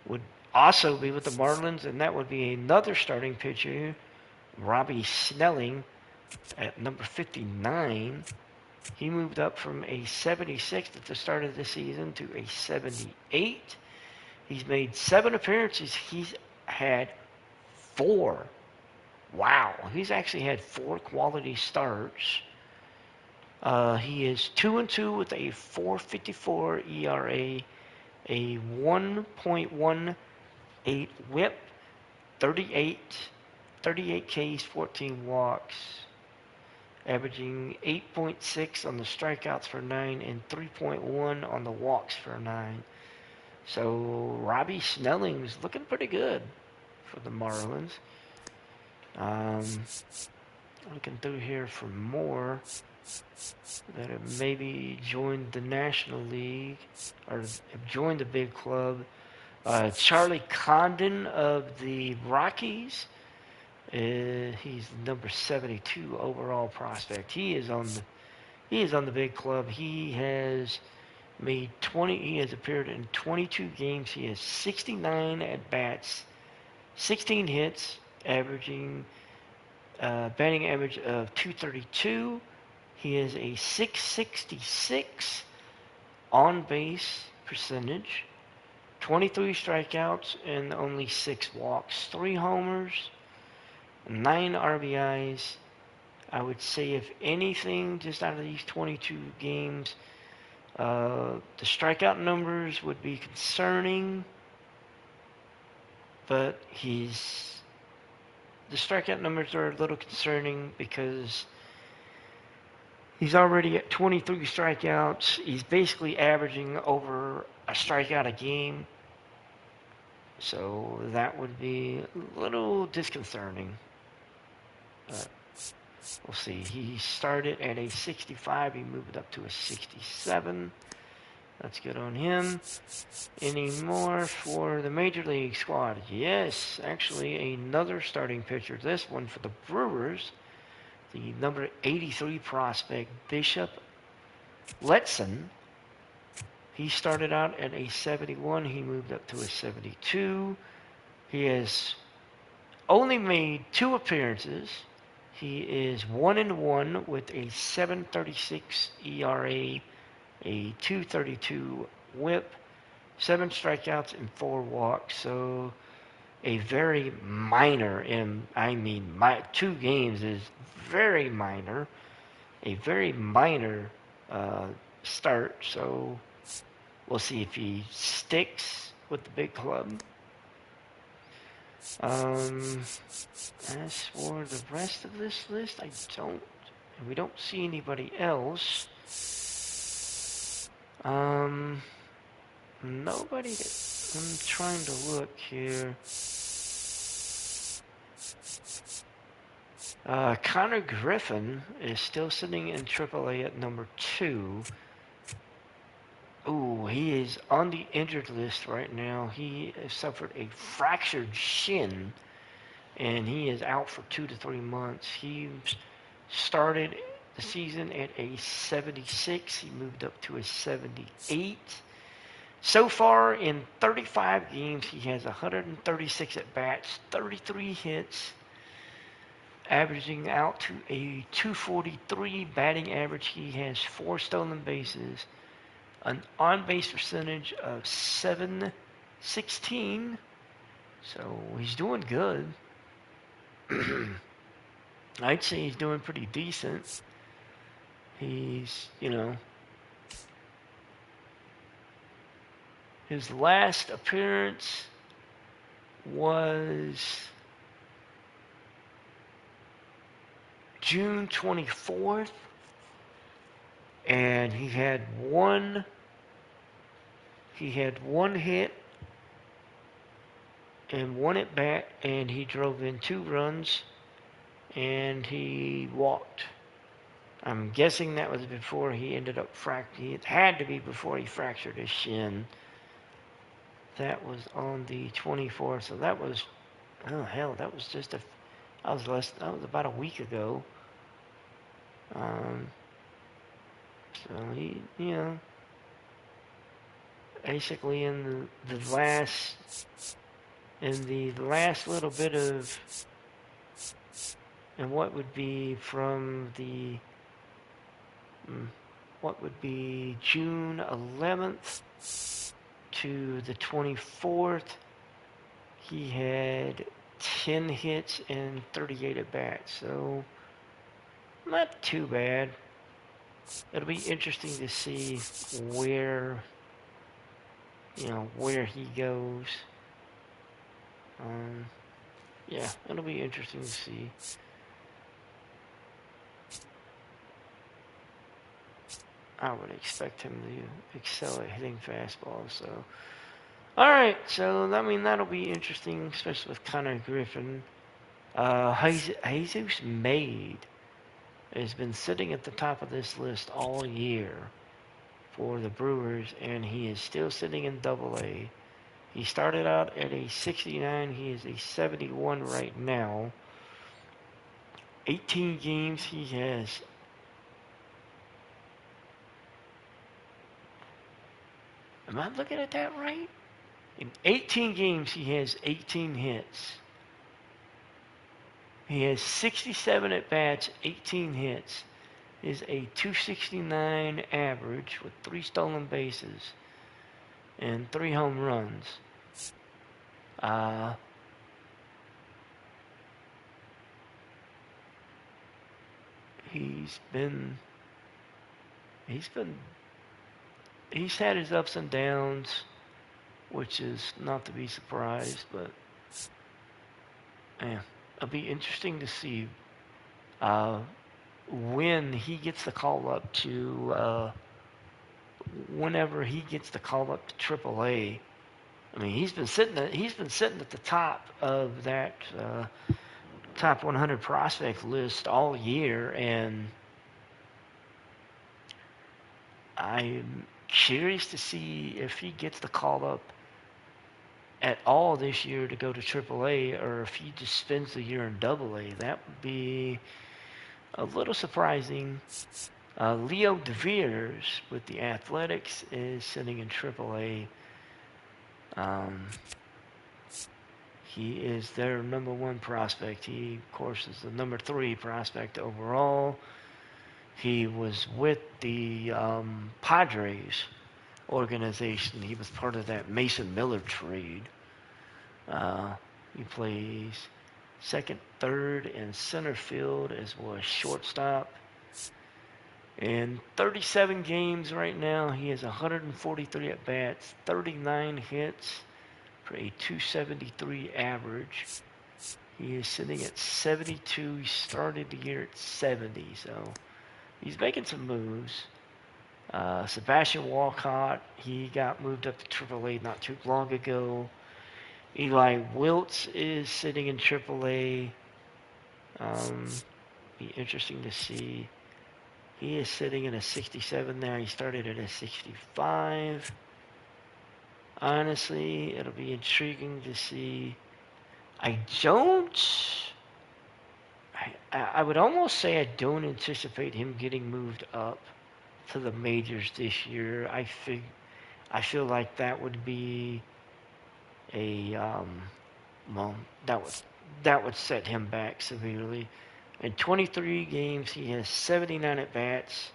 would also be with the Marlins, and that would be another starting pitcher, Robbie Snelling, at number 59. He moved up from a 76 at the start of the season to a 78. He's made 7 appearances. He's had 4. Wow. He's actually had 4 quality starts. He is 2-2 with a 4.54 ERA, a 1.18 WHIP, 38 Ks, 14 walks, averaging 8.6 on the strikeouts for 9 and 3.1 on the walks for 9. So Robbie Snelling's looking pretty good for the Marlins. Looking through here for more that have maybe joined the National League or have joined the big club. Charlie Condon of the Rockies. He's number 72 overall prospect. He is on the big club. He has made 20. He has appeared in 22 games. He has 69 at bats, 16 hits, averaging batting average of 232. He has a 666 on base percentage, 23 strikeouts and only 6 walks, 3 homers, 9 RBIs. I would say, if anything, just out of these 22 games, the strikeout numbers would be concerning, but the strikeout numbers are a little concerning because he's already at 23 strikeouts. He's basically averaging over a strikeout a game. So that would be a little disconcerting. But we'll see. He started at a 65. He moved up to a 67. That's good on him. Any more for the Major League squad? Yes, actually another starting pitcher. This one for the Brewers. The number 83 prospect, Bishop Letson. He started out at a 71. He moved up to a 72. He has only made 2 appearances. He is 1-1 with a 7.36 ERA, a 2.32 WHIP, 7 strikeouts and 4 walks. So a very minor, and I mean 2 games is very minor, a very minor start. So we'll see if he sticks with the big club. As for the rest of this list, we don't see anybody else. Nobody that I'm trying to look here. Connor Griffin is still sitting in AAA at number 2. Ooh, he is on the injured list right now. He has suffered a fractured shin, and he is out for 2 to 3 months. He started the season at a 76. He moved up to a 78. So far, in 35 games, he has 136 at-bats, 33 hits, averaging out to a 243 batting average. He has 4 stolen bases, an on-base percentage of .716. So he's doing good. I'd say he's doing pretty decent. He's, his last appearance was June 24th, and he had one hit and 1 at bat, and he drove in 2 runs, and he walked. I'm guessing that was before he ended up it had to be before he fractured his shin. That was on the 24th, so that was, oh hell, that was that was about a week ago. So he, basically in the last little bit of, and what would be from the, June 11th to the 24th, he had 10 hits and 38 at-bats, so not too bad. It'll be interesting to see where he goes. Yeah, it'll be interesting to see. I would expect him to excel at hitting fastballs. So, all right. So that'll be interesting, especially with Connor Griffin. Jesus Made has been sitting at the top of this list all year for the Brewers, and he is still sitting in Double-A. He started out at a 69. He is a 71 right now. 18 games he has. Am I looking at that right? In 18 games, he has 18 hits. He has 67 at-bats, 18 hits. Is a 269 average with 3 stolen bases and 3 home runs. He's had his ups and downs, which is not to be surprised, but it'll be interesting to see when he gets the call up to whenever he gets the call up to AAA. I mean, he's been sitting at the top of that top 100 prospect list all year, and curious to see if he gets the call up at all this year to go to AAA, or if he just spends the year in AA. That would be a little surprising. Leo DeVeers with the Athletics is sitting in AAA. He is their number one prospect. He, of course, is the number 3 prospect overall. He was with the Padres organization. He was part of that Mason Miller trade. He plays second, third, and center field, as well as shortstop. In 37 games right now, he has 143 at-bats, 39 hits for a 273 average. He is sitting at 72. He started the year at 70, so he's making some moves. Sebastian Walcott, he got moved up to AAA not too long ago. Eli Wiltz is sitting in AAA. Be interesting to see. He is sitting at a 67 now. He started at a 65. Honestly, it'll be intriguing to see. I would almost say I don't anticipate him getting moved up to the majors this year. I feel like that would be that would set him back severely. In 23 games, he has 79 at-bats,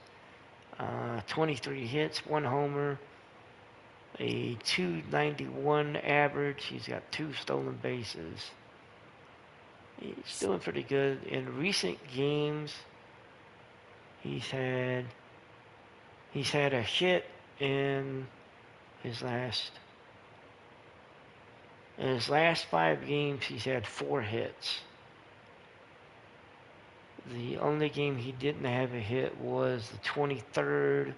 23 hits, 1 homer, a 291 average. He's got 2 stolen bases. He's doing pretty good. In recent games, he's had a hit in his last 5 games. He's had 4 hits. The only game he didn't have a hit was the 23rd,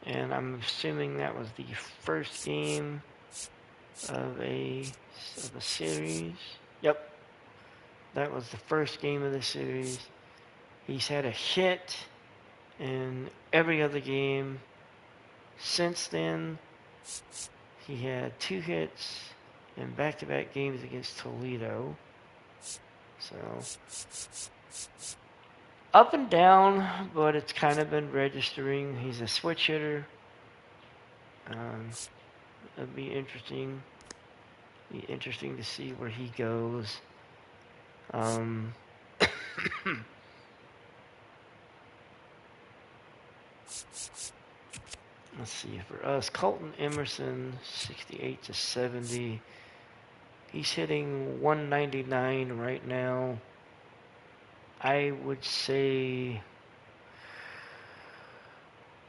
and I'm assuming that was the first game of a series. Yep, that was the first game of the series. He's had a hit in every other game since then. He had 2 hits in back-to-back games against Toledo. So, up and down, but it's kind of been registering. He's a switch hitter. It'd be interesting. To see where he goes. Let's see, for us, Colton Emerson, 68 to 70. He's hitting 199 right now. I would say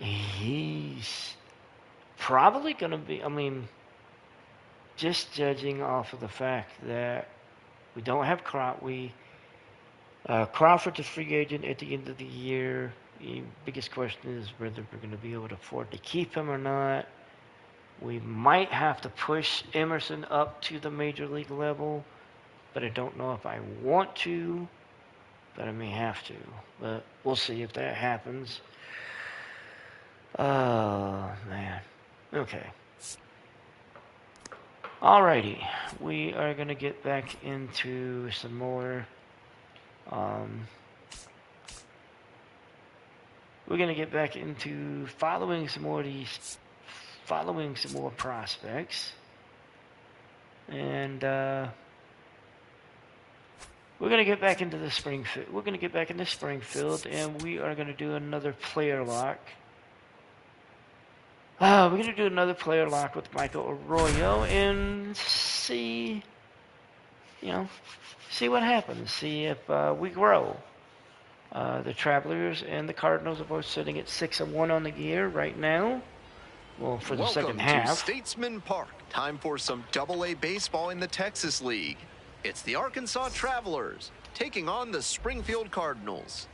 he's probably going to be, just judging off of the fact that we don't have Crawford's a free agent at the end of the year. The biggest question is whether we're going to be able to afford to keep him or not. We might have to push Emerson up to the major league level, but I don't know if I want to, but I may have to. But we'll see if that happens. Oh, man. Okay. Alrighty. We are going to get back into some more... we're going to get back into following some more prospects. And we're going to get back into the Springfield. We're going to get back into Springfield, and we are going to do another player lock. We're going to do another player lock with Michael Arroyo and see what happens. See if we grow. The Travelers and the Cardinals are both sitting at 6-1 on the year right now. Well, for the second half. Welcome to Statesman Park. Time for some AA baseball in the Texas League. It's the Arkansas Travelers taking on the Springfield Cardinals.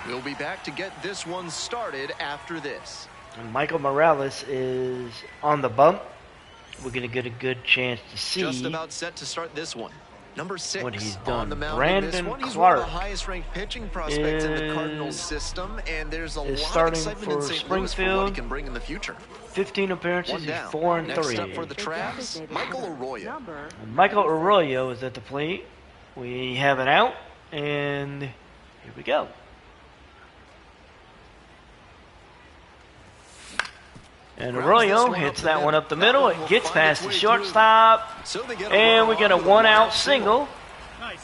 We'll be back to get this one started after this. And Michael Morales is on the bump. We're going to get a good chance to see. Just about set to start this one. Number 6 what he's on done. the mound in this Brandon one. He's one of the Clark highest-ranked pitching prospects in the Cardinals is system, and there's a lot of starting excitement in for St. Louis for what he Springfield. can bring in the future. 15 appearances, One he's down. 4 and Next 3. up for the Travs, Michael Arroyo. Michael Arroyo is at the plate. We have it out, and here we go. And Arroyo hits that one up the middle. It gets past the shortstop, and we get a one-out single.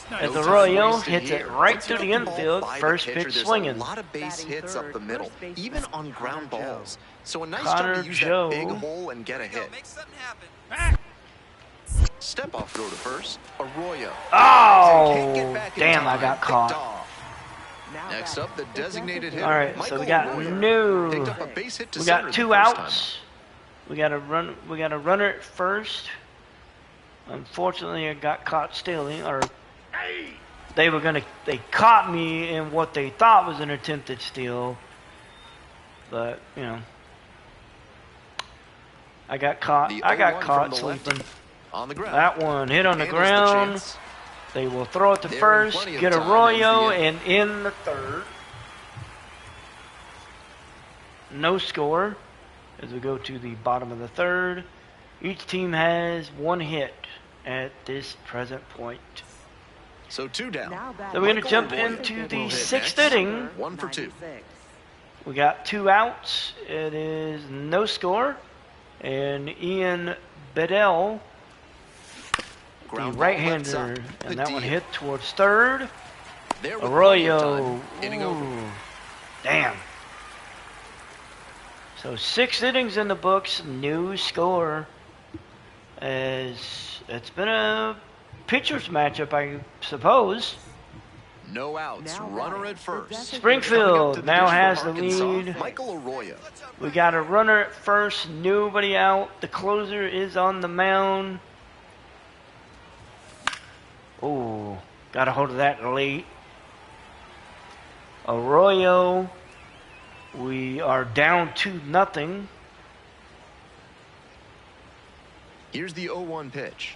As Arroyo hits it right through the infield, first pitch swinging. A lot of base hits up the middle, even on ground balls. So a nice Connor job to use Joe. that big hole and get a hit. Step off throw to first. Arroyo. Oh, damn, I got caught. Next up, the designated hitter. All right, so we got Picked up a base hit to we center got the 2 first outs. We got a runner at first. Unfortunately, I got caught stealing, or they caught me in what they thought was an attempted steal, but you know, I got caught. The I got 0-1 caught from the sleeping. lefty. On the ground. That one hit on the Handles ground. chance. They will throw it to They're in first, plenty of get time, Arroyo, ends and in the third. No score as we go to the bottom of the third. Each team has 1 hit at this present point. So 2 down. So we're going to Michael jump Arroyo into will the hit 6th next. inning. 1 for 2. We got 2 outs. It is no score. And Ian Bedell, the Ground ball left right-hander, side. and that one Padilla. hit towards third. There with plenty of Arroyo. time. Inning over. Ooh, damn. So 6 innings in the books, new score. As it's been a pitcher's matchup, I suppose. No outs. Runner at first. Springfield now has the Arkansas, lead. Michael Arroyo. We got a runner at first, nobody out. The closer is on the mound. Oh, got a hold of that late. Arroyo, we are down 2-0. Here's the 0-1 pitch.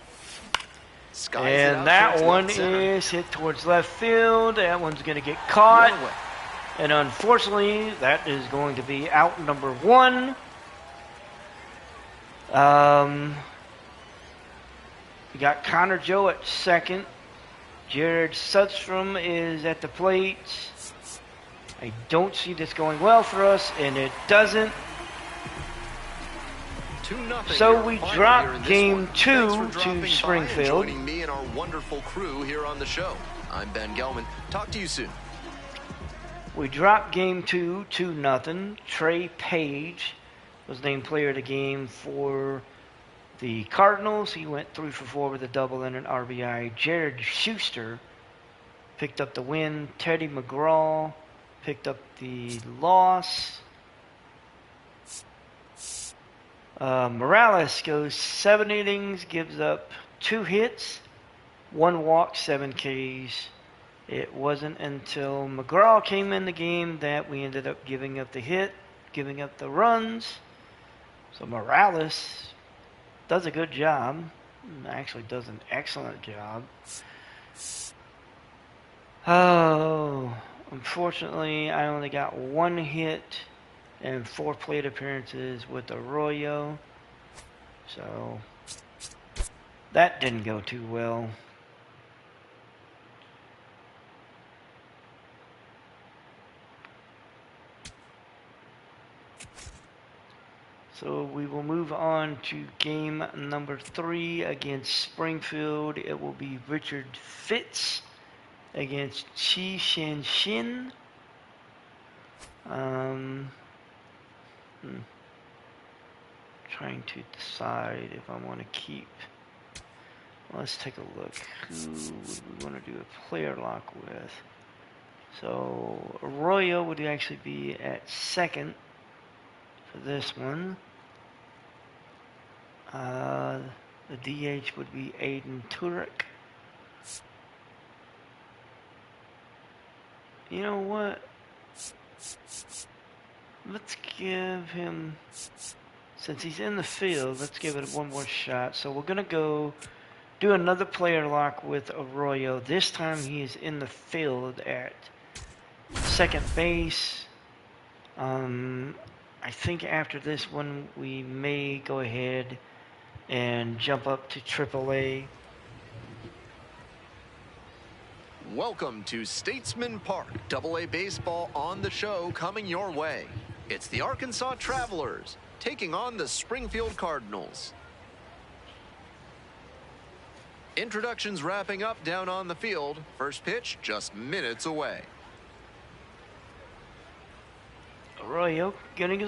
Skies it out And that towards one left center. is hit towards left field. That one's going to get caught. One away. And unfortunately, that is going to be out number 1. We got Connor Joe at second. Jared Sudstrom is at the plate. I don't see this going well for us, and it doesn't. 2-0 So your we final drop here in this game one. 2 Thanks for to dropping by and Springfield. joining me and our wonderful crew here on the show. I'm Ben Gelman. Talk to you soon. We dropped game 2, 2-0. Trey Page was named player of the game for the Cardinals. He went 3 for 4 with a double and an RBI. Jared Schuster picked up the win. Teddy McGraw picked up the loss. Morales goes 7 innings, gives up 2 hits, 1 walk, 7 Ks. It wasn't until McGraw came in the game that we ended up giving up the hit, giving up the runs. So Morales does a good job. Actually does an excellent job. Oh, unfortunately, I only got 1 hit and 4 plate appearances with Arroyo. So that didn't go too well. So we will move on to game number 3 against Springfield. It will be Richard Fitz against Chi Shin Shin. Trying to decide if I want to keep. Let's take a look. Who would we want to do a player lock with? So Arroyo would actually be at second for this one. The DH would be Aiden Turek. You know what? Let's give him, since he's in the field, let's give it one more shot. So we're going to go do another player lock with Arroyo. This time he is in the field at second base. I think after this one we may go ahead and jump up to AAA. Welcome to Statesman Park. Double-A baseball on the show coming your way. It's the Arkansas Travelers taking on the Springfield Cardinals. Introductions wrapping up down on the field. First pitch just minutes away. Arroyo getting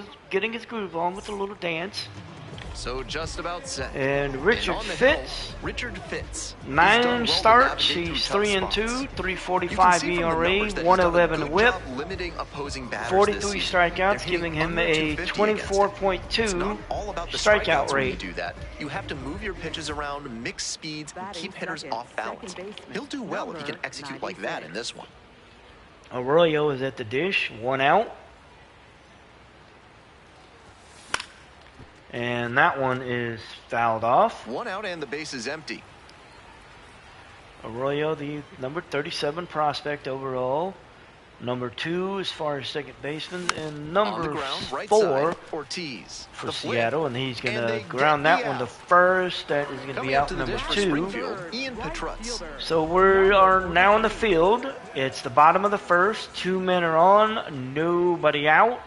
his groove on with a little dance. So just about set. And Richard on the Fitz, hill, Richard Fitz. He's done 9 well to starts, navigate he's through 3 and tough 2, spots. 3.45 ERA, 111 WHIP, 43 strikeouts, giving him a 24.2 strikeout rate. Do that. You have to move your pitches around, mix speeds, and keep hitters off balance. He'll do well if he can execute like that in this one. Arroyo is at the dish, 1 out. And that one is fouled off. 1 out and the base is empty. Arroyo, the number 37 prospect overall. Number 2 as far as second baseman. And On the number ground, right 4 side, Ortiz. for The flip. Seattle. And he's going And to they ground get that the one to out. first. That is going to Coming be up out to the number dish for 2. Springfield, Ian Petrutz. So we are now in the field. It's the bottom of the first. 2 men are on. Nobody out.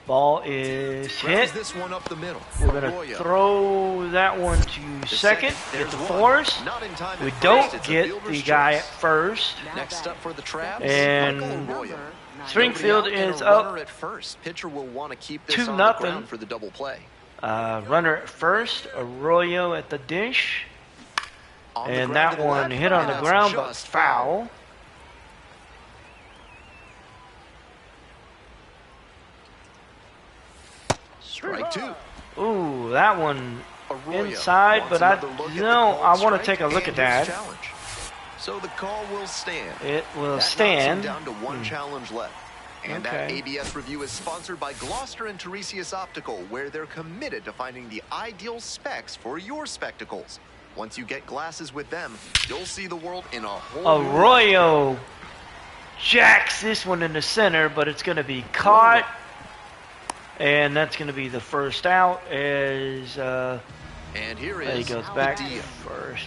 Ball is Grounds hit. this one up the middle. We're going to Arroyo. throw that one to The second. Get There's the one. force. Not in time We at don't first. It's a get fielder's the guy at choice. first. Next up for the Traps, And Michael Arroyo. Springfield Nobody out and is a runner up at first. Pitcher will want to keep this 2-0 on the ground for the double play. Runner at first. Arroyo at the dish. On the And ground that to the one left, hit on the that's ground, but just foul. Strike 2. Ooh, that one Arroyo inside, wants but I another look at the no, called I want to strike take a look and at his that. challenge. So the call will stand. It will That knocks him stand. down to one challenge left. And that Okay. ABS review is sponsored by Gloucester and Tiresias Optical, where they're committed to finding the ideal specs for your spectacles. Once you get glasses with them, you'll see the world in a whole new light. Arroyo jacks this one in the center, but it's going to be caught. And that's going to be the first out as And here he is goes back to Padilla. first.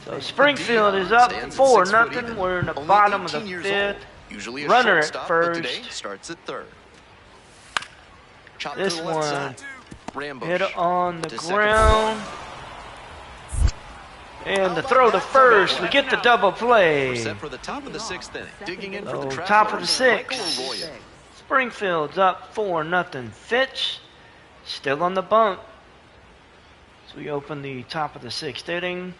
So Padilla Springfield is up stands at 4-0. 6 foot even. We're in the Only bottom of the 18 years fifth. old. Usually a Runner at shortstop, first. but today starts at third. Chop This to the left one side. Rambush. hit on the to second. ground. And the throw to first. We get the double We're play. set for the top of the 6th inning. Digging in for So, the top of the Travelers, sixth. Michael Arroyo. Springfield's up 4-0. Fitch still on the bump. So we open the top of the 6th inning.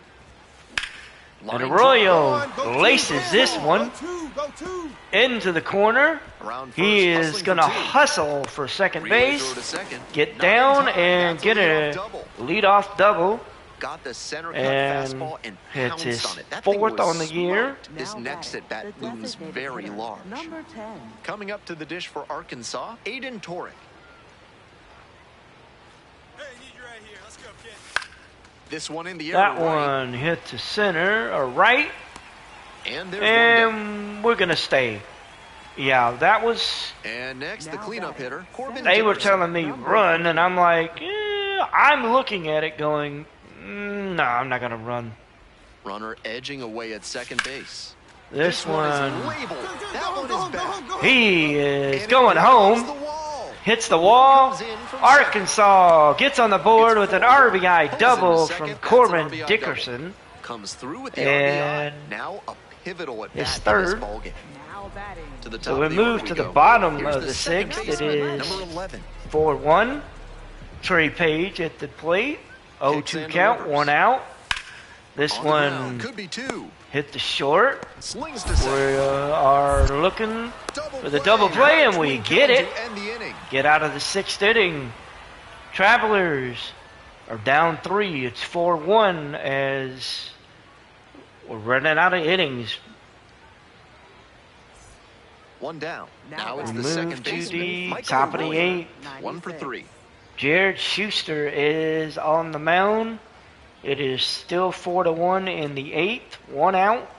Line And drive. Arroyo laces this one Go two. into the corner. Around first, He is hustling going to for two. hustle for second Relay base, throw to second. get Not in down, time. and That's get leadoff a double. leadoff double. Got the center cut And fastball and hits pounced his on it. That thing 4th was on the year. smoked. His next at bat looms very large. Number 10. Coming up to the dish for Arkansas, Aiden Torek. Hey, need you right here. Let's go, kid. This one in the air. That to right. one hit to center or right, And there's one down. and we're going to stay. Yeah, that was. And next, the Now cleanup batting. hitter, Corbin They were Dickerson. telling me run, and I'm like, I'm looking at it going, no, I'm not going to run. Runner edging away at second base. This is one, labeled. That one is back. he is And going it hits home. the wall. Hits the wall. Comes in from Arkansas gets on the board with an RBI Pulls in double the from second. That's an Corbin RBI Dickerson. Comes through with the And RBI. Now a pivotal at his bat in third. this ball game. Now batting. To the top So we of the order move to the go. bottom Here's of the second sixth. It baseman, is number 11. 4-1. Trey Page at the plate. Kicks 0-2 and count, delivers. 1 out. This On the ground, one could be two. hit the short. Slings to We second. are looking for the double play, and we get it. To end the inning. Get out of the 6th inning. Travelers are down 3. It's 4-1 as we're running out of innings. One down. Now Now it's We the move second to baseman, the Michael top of the Arroyo. 8th. 1 for 3. Jared Schuster is on the mound. It is still 4-1 in the 8th. 1 out.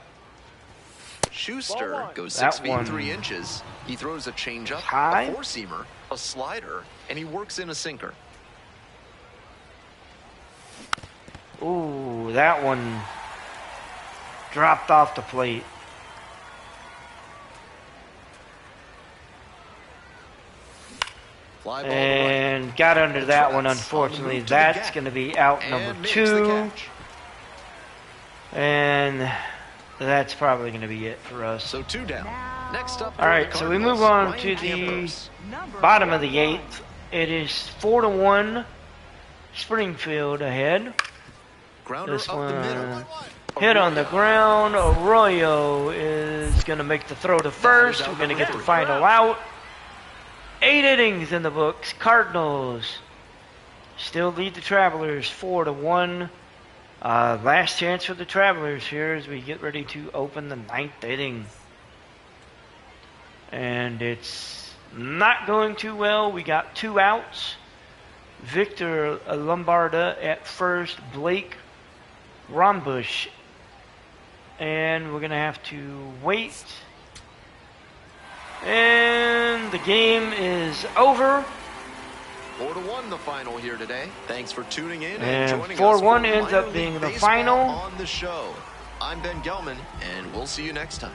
Schuster goes That 6 feet one 3 inches. He throws a changeup, high. a four-seamer, a slider, and he works in a sinker. Ooh, that one dropped off the plate. Fly ball to right. And got under that one, Trots on the unfortunately. move to the That's gap. going to be out And number makes the 2. catch. And that's probably going to be it for us. So 2 down. Next up, All right, so we move on to the bottom of the 8th. It is 4-1. Springfield ahead. Grounder This up the middle. one hit on the ground. Arroyo is going to make the throw to first. We're going to get the final out. 8 innings in the books. Cardinals still lead the Travelers 4-1. Last chance for the Travelers here as we get ready to open the 9th inning. And it's not going too well. We got 2 outs. Victor Lombarda at first. Blake Rombush. And we're going to have to wait. And the game is over. 4-1 the final here today. Thanks for tuning in And joining 4-1 us for ends Minor up being League the Baseball final. on the show. I'm Ben Gelman, and we'll see you next time.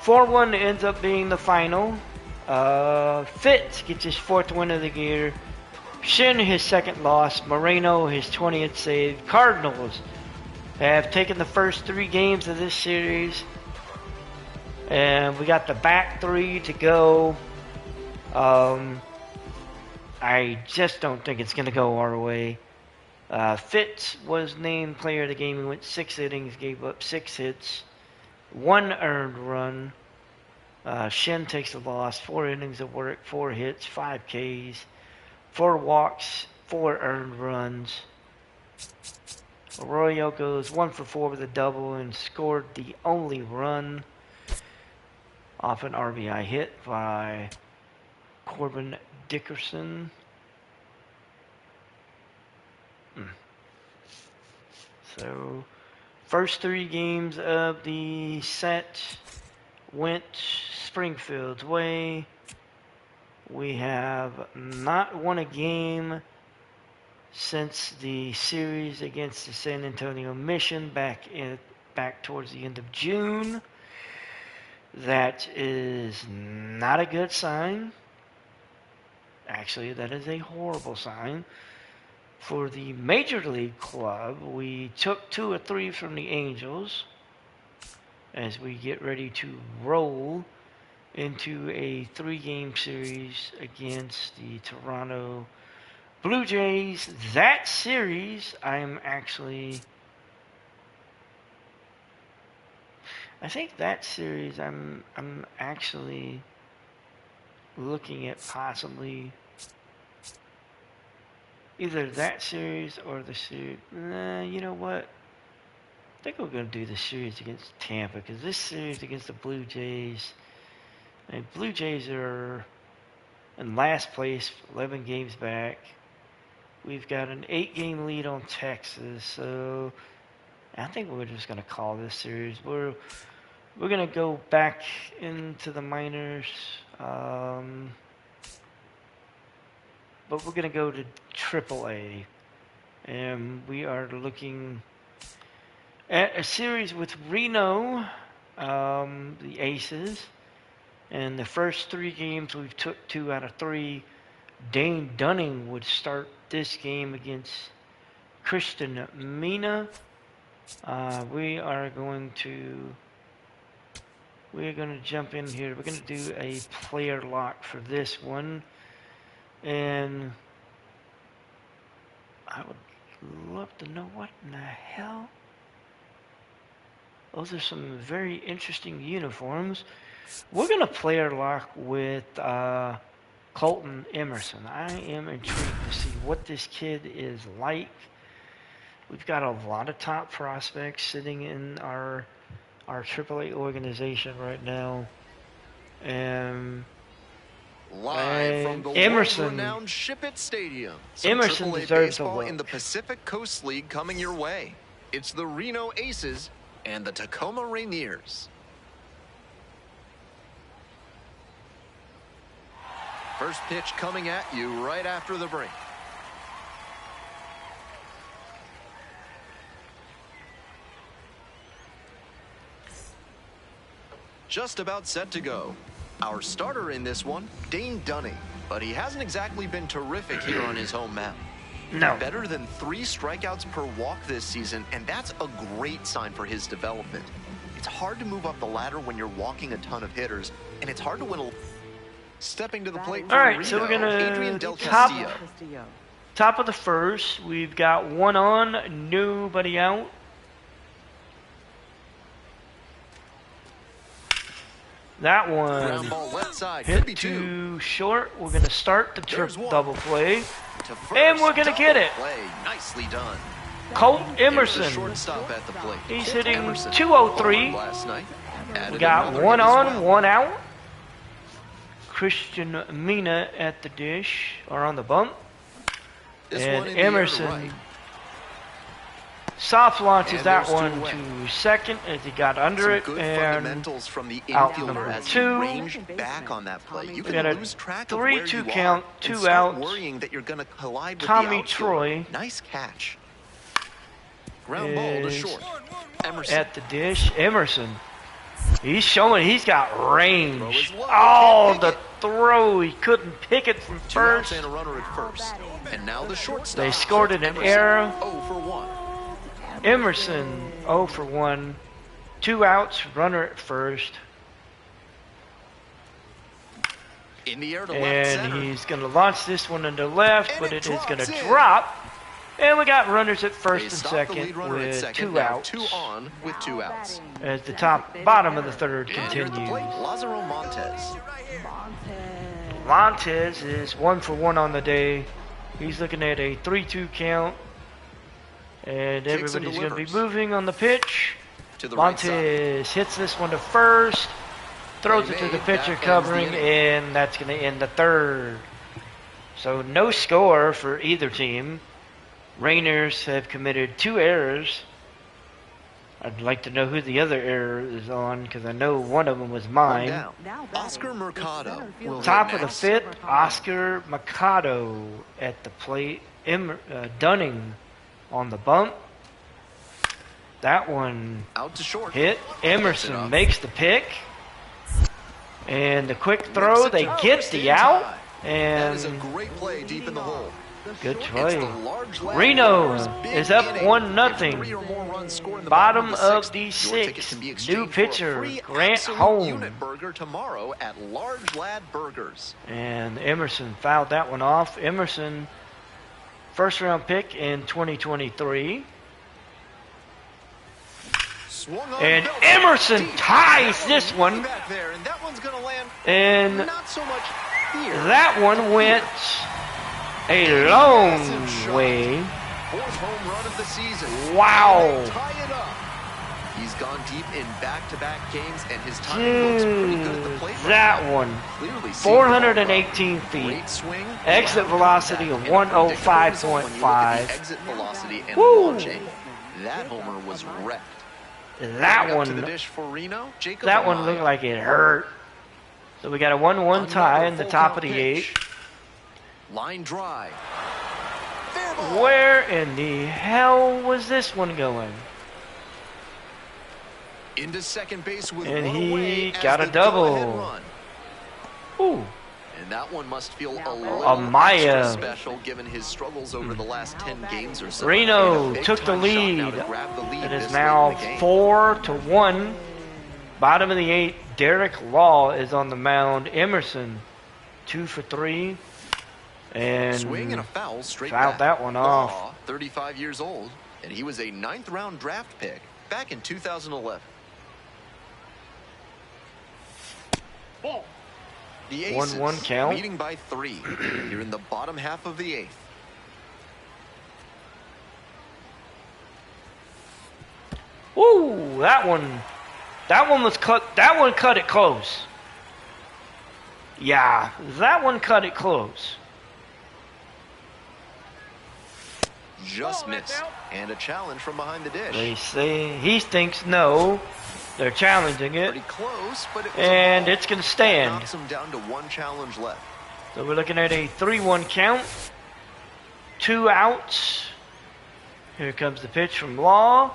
4-1 ends up being the final. Fitz gets his 4th win of the year. Shin his 2nd loss. Moreno his 20th save. Cardinals have taken the first 3 games of this series. And we got the back 3 to go. I just don't think it's going to go our way. Fitz was named player of the game. He went 6 innings, gave up 6 hits, 1 earned run. Shin takes the loss, 4 innings of work, 4 hits, 5 Ks, 4 walks, 4 earned runs. Arroyo goes 1 for 4 with a double and scored the only run off an RBI hit by Corbin Dickerson. So, first 3 games of the set went Springfield's way. We have not won a game since the series against the San Antonio Mission back towards the end of June. That is not a good sign. Actually, that is a horrible sign. For the Major League club, we took 2 or 3 from the Angels as we get ready to roll into a 3-game series against the Toronto Blue Jays. That series, I think that series I'm actually looking at possibly either that series or the series. You know what? I think we're going to do the series against Tampa because this series against the Blue Jays, the Blue Jays are in last place, 11 games back. We've got an 8-game lead on Texas, so I think we're just going to call this series. We're going to go back into the minors, but we're going to go to AAA, and we are looking at a series with Reno, the Aces, and the first 3 games we've took 2 out of 3. Dane Dunning would start this game against Christian Mina. We are going to jump in here. We're going to do a player lock for this one. And I would love to know what in the hell. Those are some very interesting uniforms. We're going to player lock with Colton Emerson. I am intrigued to see what this kid is like. We've got a lot of top prospects sitting in our AAA organization right now. And Live from the Emerson. world-renowned Ship It Stadium. Some Emerson AAA deserves a baseball look. in the Pacific Coast League coming your way. It's the Reno Aces and the Tacoma Rainiers. First pitch coming at you right after the break. Just about set to go. Our starter in this one, Dane Dunning, but he hasn't exactly been terrific here on his home mound. No. Better than 3 strikeouts per walk this season, and that's a great sign for his development. It's hard to move up the ladder when you're walking a ton of hitters, and it's hard to win a... Stepping to the plate for All right, Reno, so we're gonna Adrian Del top- Castillo. Top of the first, we've got one on, nobody out. That Ground one ball left side, could be hit 2. too short. We're gonna start the There's one. double play. To first, And we're gonna get double it. Play. Nicely done. Colt Here's the Emerson. shortstop at the plate. He's Colt hitting Emerson. 203. Last night. We Added got another one hit as on, well. one out. Christian Mina at the dish, or on the bump. This And one in the air to Emerson right. soft launches And that there's two one away. to second as he got under Some it. good And fundamentals from the out infielder number as he 2. ranged back on that play. You We can got a lose track of where 3-2 you count, are 2 and start outs. worrying that you're going to collide with Tommy the outfielder. Troy Nice catch. Ground ball to is short. Emerson. at the dish, Emerson. He's showing he's got range. Throw is low. Oh, Can't the pick throw. He couldn't pick it from 2 outs first. and a runner at first. And now the shortstop. They scored an Emerson. error. 0 for 1. Emerson 0 for 1. 2 outs, runner at first. In the air to left And center. he's going to launch this one into left, And but it it is going drops to in. drop. And we got runners at They first and stop the second lead runner at with second. 2 Now outs 2 on with 2 outs. as the bottom of the third And here at the plate, continues. Lazaro Montes. Montez is 1 for 1 on the day. He's looking at a 3-2 count. And Kicks and everybody's going to be delivers. moving on the pitch. To the right side. Montez hits this one to first. Throws They it to the made, pitcher that ends the covering, inning. and that's going to end the third. So no score for either team. Rainers have committed 2 errors. I'd like to know who the other error is on because I know one of them was One mine. down. Oscar Mercado will Top hit of the next. 5th, Oscar Mercado at the plate. Dunning on the bump. That one Out to short. hit. Close Emerson enough. makes the pick. And the quick Whips throw, it they to get first the in out. time. That is a And great play deep in the hole. good It's play. the large lad Reno runner's big is up inning. 1-0. If 3 or more runs score in the Bottom the of sixth, the your ticket 6th. can be New exchanged pitcher, for a free Grant absolute Holmes. unit burger tomorrow at Large Lad Burgers. And Emerson fouled that one off. Emerson, first round pick in 2023. Swung on And Belcher. Emerson Deep. ties That this way one. back there, and that one's gonna land And not so much here. that one went a long way. 4th home run of the season. Wow. And they tie it up. He's gone deep in back-to-back games, and his timing looks pretty good at the plate. right That now. one. Clearly seeing the ball 418 run. feet. Great swing. Exit loud velocity contact, of and a predictable result when you look at 105.5. the exit velocity and Woo. launching. That homer was wrecked. That Up to the one, dish for Reno. Jacob that one Amaya. looked like it hurt. So we got a 1-1 tie in the Another top full of the count 8th. pitch. Line drive. Fair ball. Where in the hell was this one going? Into second base with And one he away as got a the double. go-ahead run. Ooh, And that one must feel a little Amaya. extra special given his struggles over the last 10 games or so. Reno And a took the big-time shot now lead. to grab the lead It is this now late in the game. 4-1. Bottom of the 8th, Derek Law is on the mound. Emerson, 2 for 3. And Swing and a foul straight fouled back. that one off. Law, 35 years old, and he was a 9th round draft pick back in 2011. The Aces 1-1 count. leading by 3 here in the bottom half of the 8th. Ooh, that one was cut. That one cut it close. Yeah, that one cut it close. Just missed. And a challenge from behind the dish. They say he thinks no. They're challenging it. Pretty close, but it was And a ball. it's going to That stand. knocks him down to one challenge left. So we're looking at a 3-1 count. 2 outs. Here comes the pitch from Law.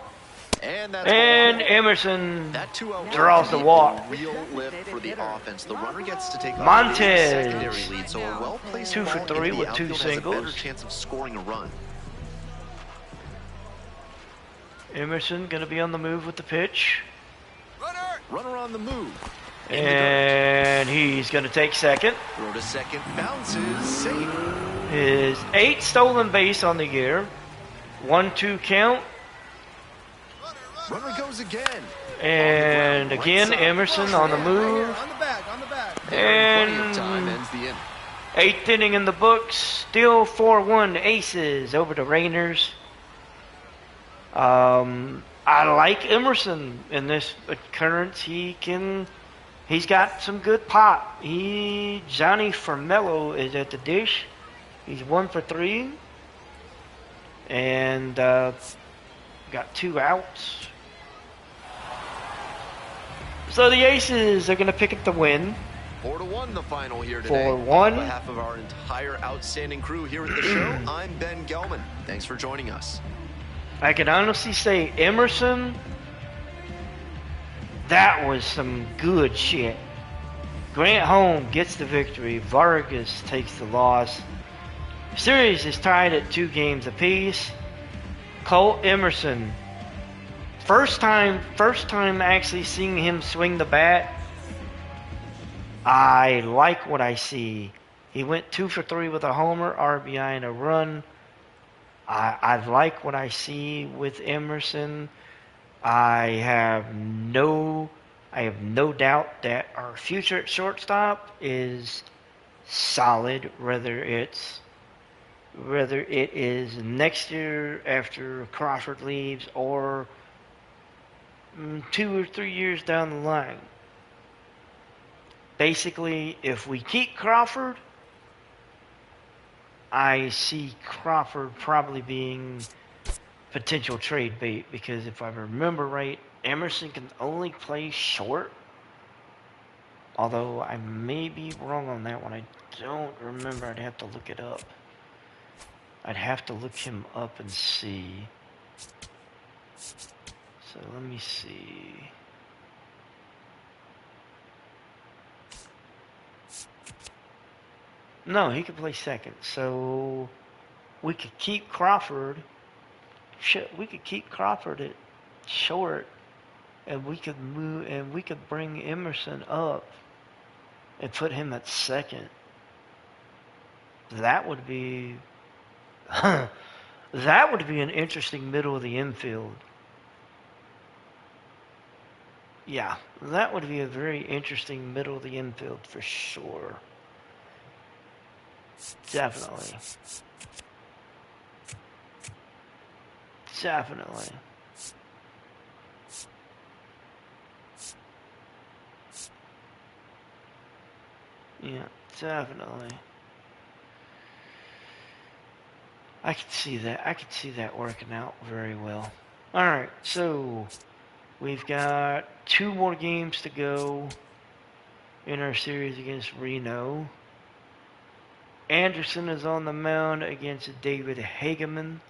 And that's And ball. Emerson That 2-out draws the walk. Real lift for the offense. The runner gets to take Montez. a secondary lead, so a well-placed 2 for ball 3 into the with 2 outfield has a better singles. chance of scoring a run. Emerson going to be on the move with the pitch. Runner on the move. In the dirt. And he's going to take second. Throw to second, bounces, safe. His 8th stolen base on the year. 1-2 count. Runner goes again. And again, Emerson on the move. On the back. Plenty of And time ends the inning. 8th inning in the books. Still 4-1 Aces over the Rainers. I like Emerson in this occurrence. He's got some good pop. Johnny Formello is at the dish. He's 1 for 3. And got 2 outs. So the Aces are going to pick up the win. 4-1 the final here today. 4-1. On behalf of our entire outstanding crew here at the show, I'm Ben Gelman. Thanks for joining us. I can honestly say Emerson, that was some good shit. Grant Holm gets the victory. Vargas takes the loss. Series is tied at 2 games apiece. Cole Emerson, first time actually seeing him swing the bat. I like what I see. He went 2 for 3 with a homer, RBI, and a run. I like what I see with Emerson. I have no doubt that our future at shortstop is solid, whether it is next year after Crawford leaves or 2 or 3 years down the line. Basically, if we keep Crawford, I see Crawford probably being potential trade bait, because if I remember right, Emerson can only play short. Although I may be wrong on that one. I don't remember. I'd have to look it up. I'd have to look him up and see. So let me see. No, he could play second. So we could keep Crawford. Shit, we could keep Crawford at short, and we could move, and we could bring Emerson up and put him at second. That would be that would be an interesting middle of the infield. Yeah, that would be a very interesting middle of the infield for sure. Definitely. Definitely. Yeah, definitely. I could see that. I could see that working out very well. All right, so we've got 2 more games to go in our series against Reno. Anderson is on the mound against David Hageman.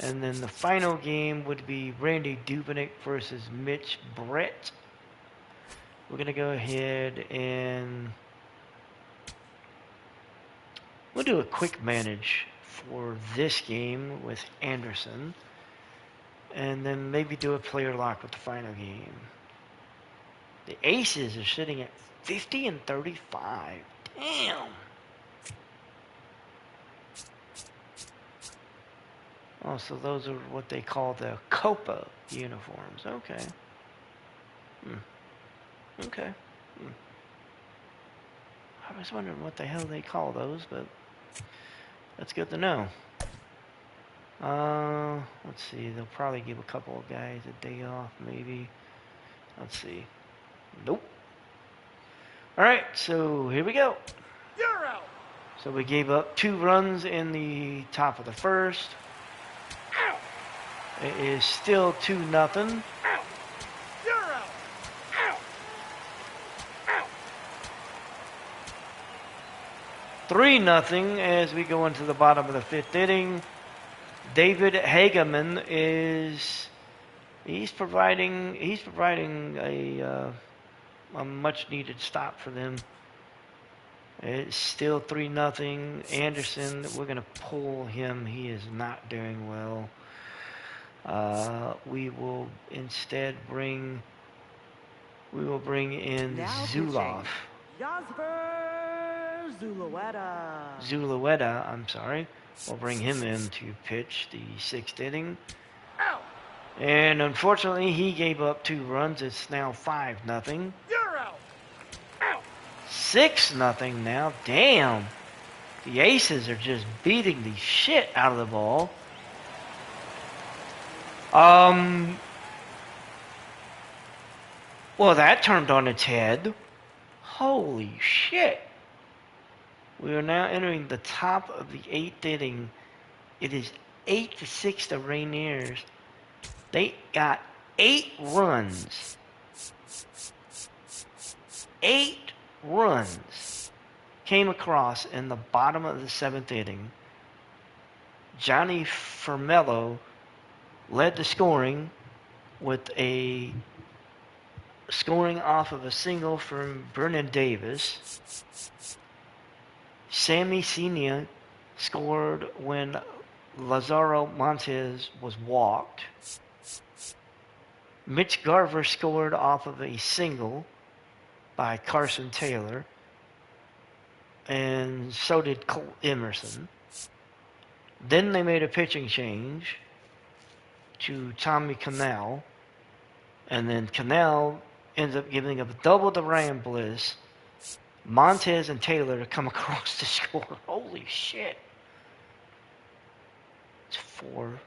And then the final game would be Randy Dubinick versus Mitch Brett. We're going to go ahead and we'll do a quick manage for this game with Anderson. And then maybe do a player lock with the final game. The Aces are sitting at 50-35. Damn. Oh, so those are what they call the Copa uniforms. Okay. Okay. I was wondering what the hell they call those, but that's good to know. Let's see. They'll probably give a couple of guys a day off, maybe. Let's see. Nope. All right, so here we go. You're out. So we gave up 2 runs in the top of the first. Out. It is still 2-0. Out. You're out. Out. Out. 3-0 as we go into the bottom of the 5th inning. David Hageman is he's providing a much needed stop for them. It's still 3-0. Anderson, we're gonna pull him. He is not doing well. We will instead bring in Now Zuloff. Yasper Zulueta. Zulueta, I'm sorry. We'll bring him in to pitch the 6th inning. Out. And unfortunately, he gave up 2 runs. It's now 5-0. You're out. Out. 6-0 now. Damn. The Aces are just beating the shit out of the ball. Well, that turned on its head. Holy shit. We are now entering the top of the 8th inning. It is 8-6 to Rainiers. They got 8 runs. 8 runs came across in the bottom of the 7th inning. Johnny Fermello led the scoring with a scoring off of a single from Vernon Davis. Sammy Senior scored when Lazaro Montes was walked. Mitch Garver scored off of a single by Carson Taylor. And so did Colt Emerson. Then they made a pitching change to Tommy Canal. And then Canal ends up giving up a double to Ryan Bliss. Montez and Taylor come across to score. Holy shit. It's 4.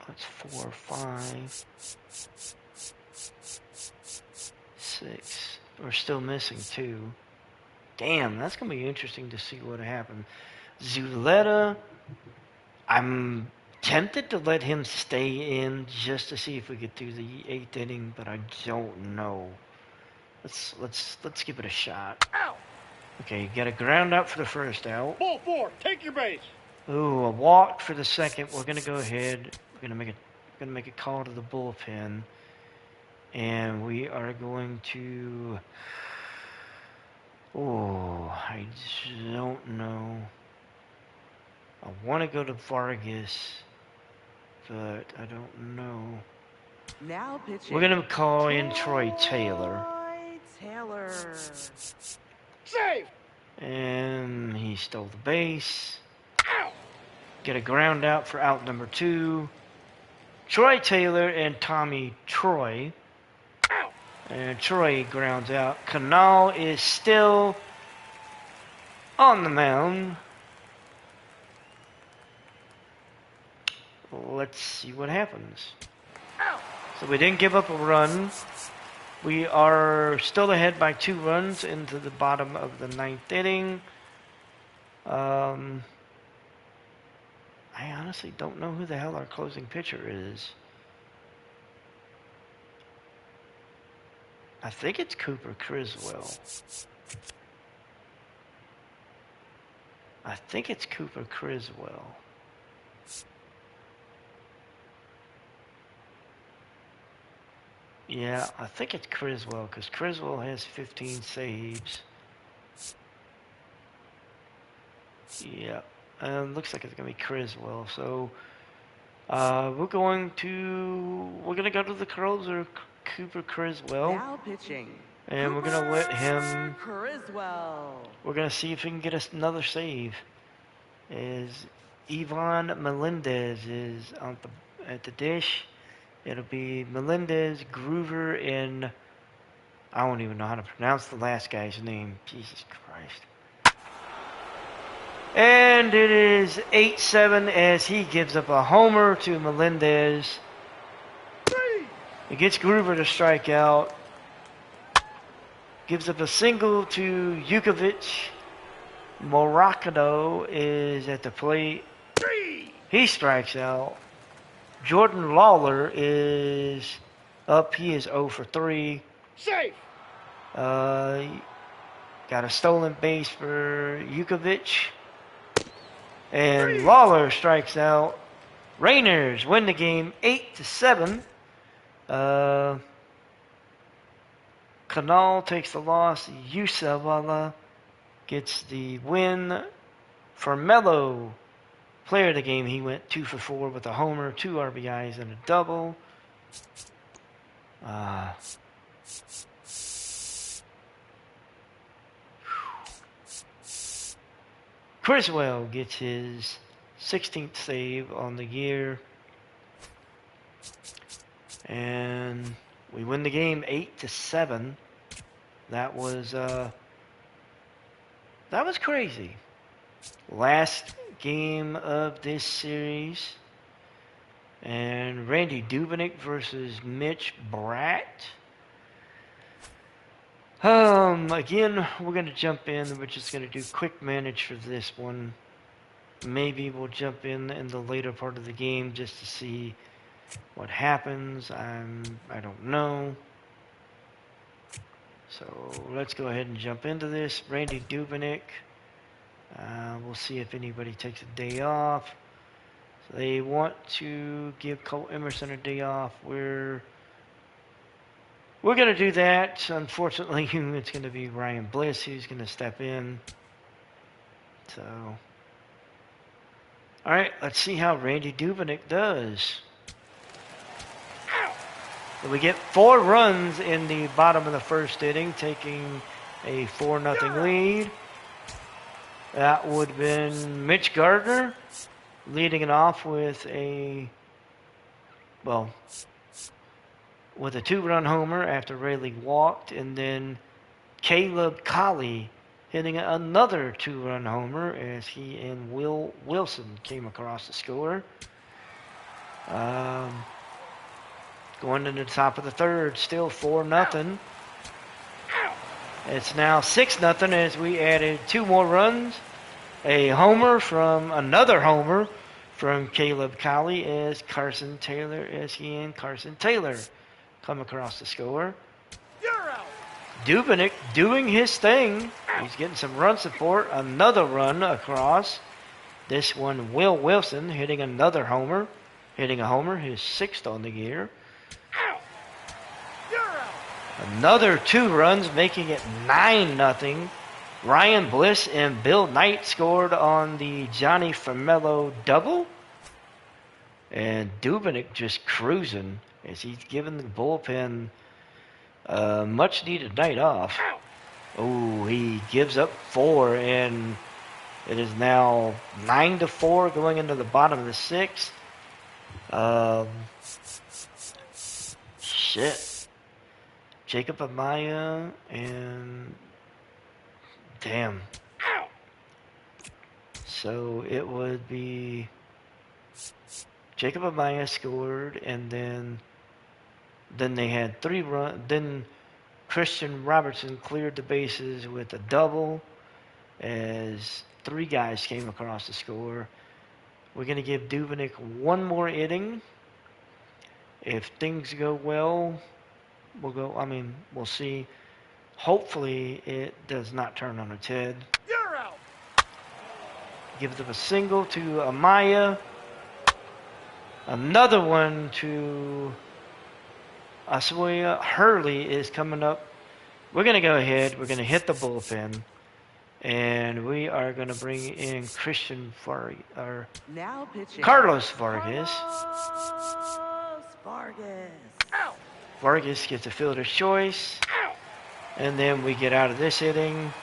That's 4, 5, 6. We're still missing 2. Damn, that's going to be interesting to see what happens. Zuleta, I'm tempted to let him stay in just to see if we get through the 8th inning, but I don't know. Let's give it a shot. Out. Okay, got a ground out for the first out. Ball 4. Take your base. Ooh, a walk for the second. We're gonna go ahead. We're gonna make a call to the bullpen, and we are going to. Oh, I just don't know. I want to go to Vargas, but I don't know. Now pitching. We're gonna call in Troy Taylor, Troy Taylor. Save. and he stole the base. Out. Get a ground out for out number 2. Troy Taylor and Tommy Troy. Out. And Troy grounds out. Canal is still on the mound. Let's see what happens. Out. So we didn't give up a run. We are still ahead by 2 runs into the bottom of the 9th inning. I honestly don't know who the hell our closing pitcher is. I think it's Cooper Criswell. Yeah, I think it's Criswell, because Criswell has 15 saves. Yeah, looks like it's going to be Criswell. So, we're going to go to the closer, Cooper Criswell. Now pitching. And we're going to let him, Criswell. we're going to see if he can get us another save. As Ivan Melendez is at the dish. It'll be Melendez, Groover, and I don't even know how to pronounce the last guy's name. Jesus Christ. And it is 8-7 as he gives up a homer to Melendez. He gets Groover to strike out. gives up a single to Yukovic. Morocco is at the plate. He strikes out. Jordan Lawler is up. He is 0 for 3. Safe. Got a stolen base for Yukovic. And Lawler strikes out. Rainers win the game 8-7. Canal takes the loss. Yusavala gets the win. For Mello, player of the game, he went 2 for 4 with a homer, 2 RBIs, and a double. Criswell gets his 16th save on the year. And we win the game 8-7. That was crazy. Last game of this series. And Randy Dubnyk versus Mitch Bratt. Again, we're going to jump in. We're just going to do quick manage for this one. Maybe we'll jump in the later part of the game just to see what happens. I don't know. So let's go ahead and jump into this. Randy Dubnyk. We'll see if anybody takes a day off. So they want to give Cole Emerson a day off. We're going to do that. Unfortunately, it's going to be Ryan Bliss who's going to step in. So, all right, let's see how Randy Dubnyk does. So we get 4 runs in the bottom of the first inning, taking a 4-0 lead. That would have been Mitch Gardner leading it off with a 2-run homer after Rayleigh walked, and then Caleb Colley hitting another 2-run homer as he and Will Wilson came across the score. Going into the top of the third, still 4-0. It's now 6-0 as we added 2 more runs. Another homer from Caleb Colley as Carson Taylor come across the score. Dubnyk doing his thing. He's getting some run support. Another run across. This one, Will Wilson hitting a homer, his 6th on the year. Another 2 runs, making it 9-0. Ryan Bliss and Bill Knight scored on the Johnny Formello double. And Dubnyk just cruising as he's giving the bullpen a much-needed night off. Oh, he gives up 4, and it is now 9-4 going into the bottom of the 6th. Jacob Amaya and damn. So it would be Jacob Amaya scored, and then they had 3 runs. Then Christian Robertson cleared the bases with a double as 3 guys came across the score. We're going to give Dubnyk 1 more inning. If things go well, we'll see. Hopefully it does not turn on its head. You're out. Gives up a single to Amaya. Another one to Asuya. Hurley is coming up. We're going to go ahead. We're going to hit the bullpen. And we are going to bring in Now pitching. Carlos Vargas. Out. Vargas gets a fielder's choice. And then we get out of this inning.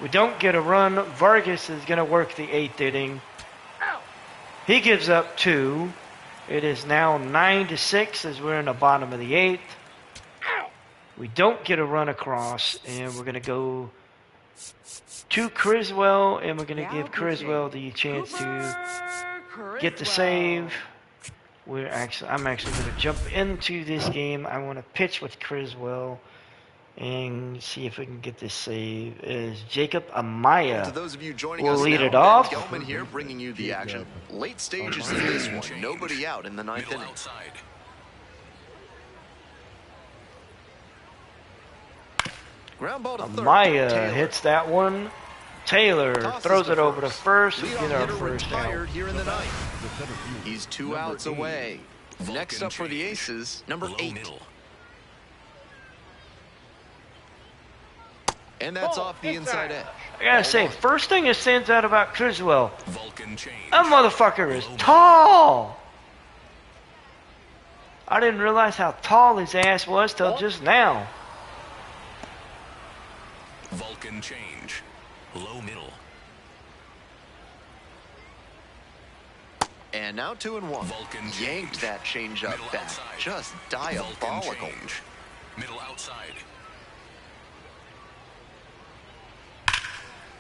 We don't get a run. Vargas is going to work the 8th inning. He gives up 2. It is now 9-6 as we're in the bottom of the 8th. We don't get a run across, and we're going to go to Criswell, and we're going to give Criswell the chance to get the save. I'm actually going to jump into this game. I want to pitch with Criswell. And see if we can get this save. Is Jacob To Amaya. those of you joining We'll us lead now, it off. Ben Gelman here bringing you the action. Late stages in this one, nobody out in the ninth inning. Outside. Ground ball to third. Amaya Taylor. hits that one. Taylor Tosses throws to it over to first. We Leadoff get our hitter first out. retired here in the ninth. He's 2 outs away. Next up for the change. Aces, number Low 8. middle. And that's Ball, off the inside edge. I gotta Ball say, one. first thing that stands out about Criswell, Vulcan change. that motherfucker is tall. I didn't realize how tall his ass was till just now. Vulcan change. Low middle. And now 2-1. Vulcan Yanked change. that changeup Middle back. outside. Just Vulcan diabolical. change. Middle outside.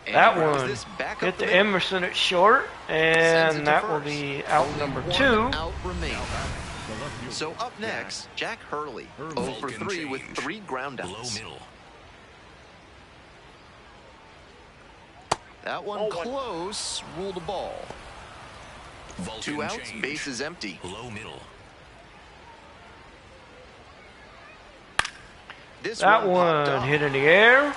And That throws one this back up hit the to middle. Emerson at short, Sends it and to that will first. be out Only number one 2. out remaining. So up next, Jack Hurley, 0 for Vulcan 3 with change. 3 ground Low outs. middle. That one Ball one. close, ruled a ball. Vulcan 2 outs, change. base is empty. Low middle. This That popped one up. hit in the air,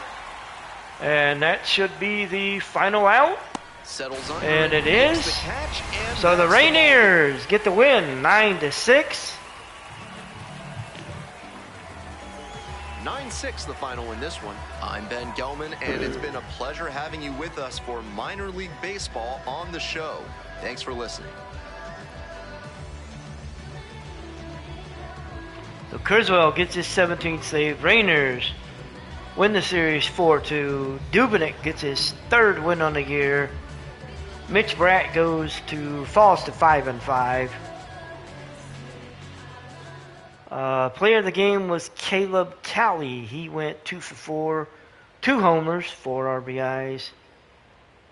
and that should be the final out. Settles under And it makes is. the catch, and So the that's Rainiers get the win, 9-6. 9-6 the final in this one. I'm Ben Gelman, and it's been a pleasure having you with us for Minor League Baseball on the show. Thanks for listening. So Kurzweil gets his 17th save. Rainers win the series 4-2. Dubnik gets his 3rd win on the year. Mitch Bratt falls to 5-5. Player of the game was Caleb Cowley. He went 2 for 4, 2 homers, 4 RBIs,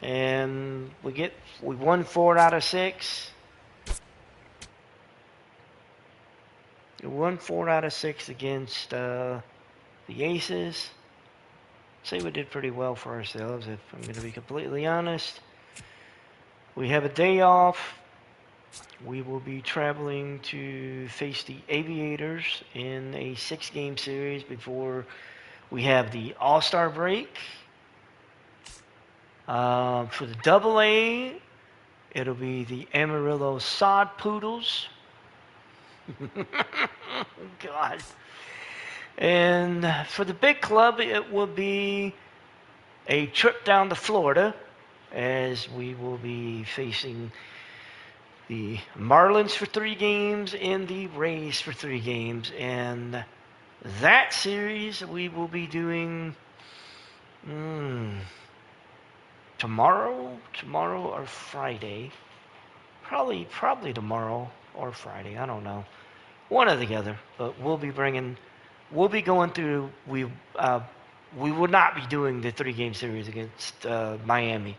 and we won 4 out of 6. We won 4 out of 6 against the Aces. Say we did pretty well for ourselves, if I'm going to be completely honest. We have a day off. We will be traveling to face the Aviators in a 6-game series before we have the All-Star break. For the AA, it'll be the Amarillo Sod Poodles. God. And for the big club, it will be a trip down to Florida, as we will be facing the Marlins for 3 games and the Rays for 3 games. And that series we will be doing tomorrow or Friday. Probably tomorrow or Friday. I don't know. One or the other. But we'll be going through. We will not be doing the 3-game series against Miami.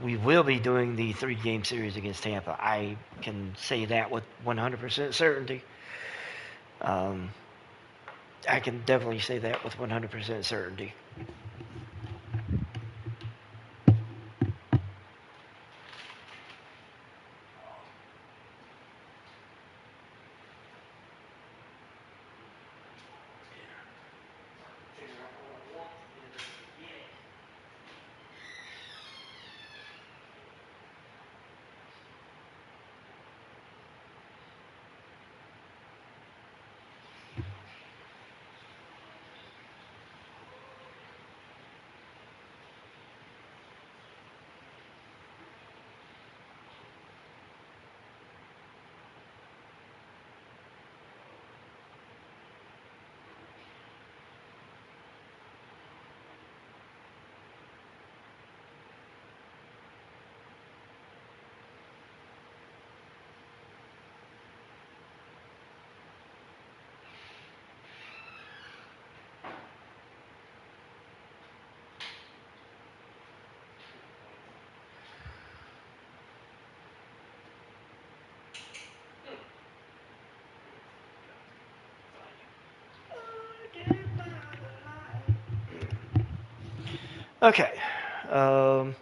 We will be doing the 3-game series against Tampa. I can say that with 100% certainty. I can definitely say that with 100% certainty. Okay. You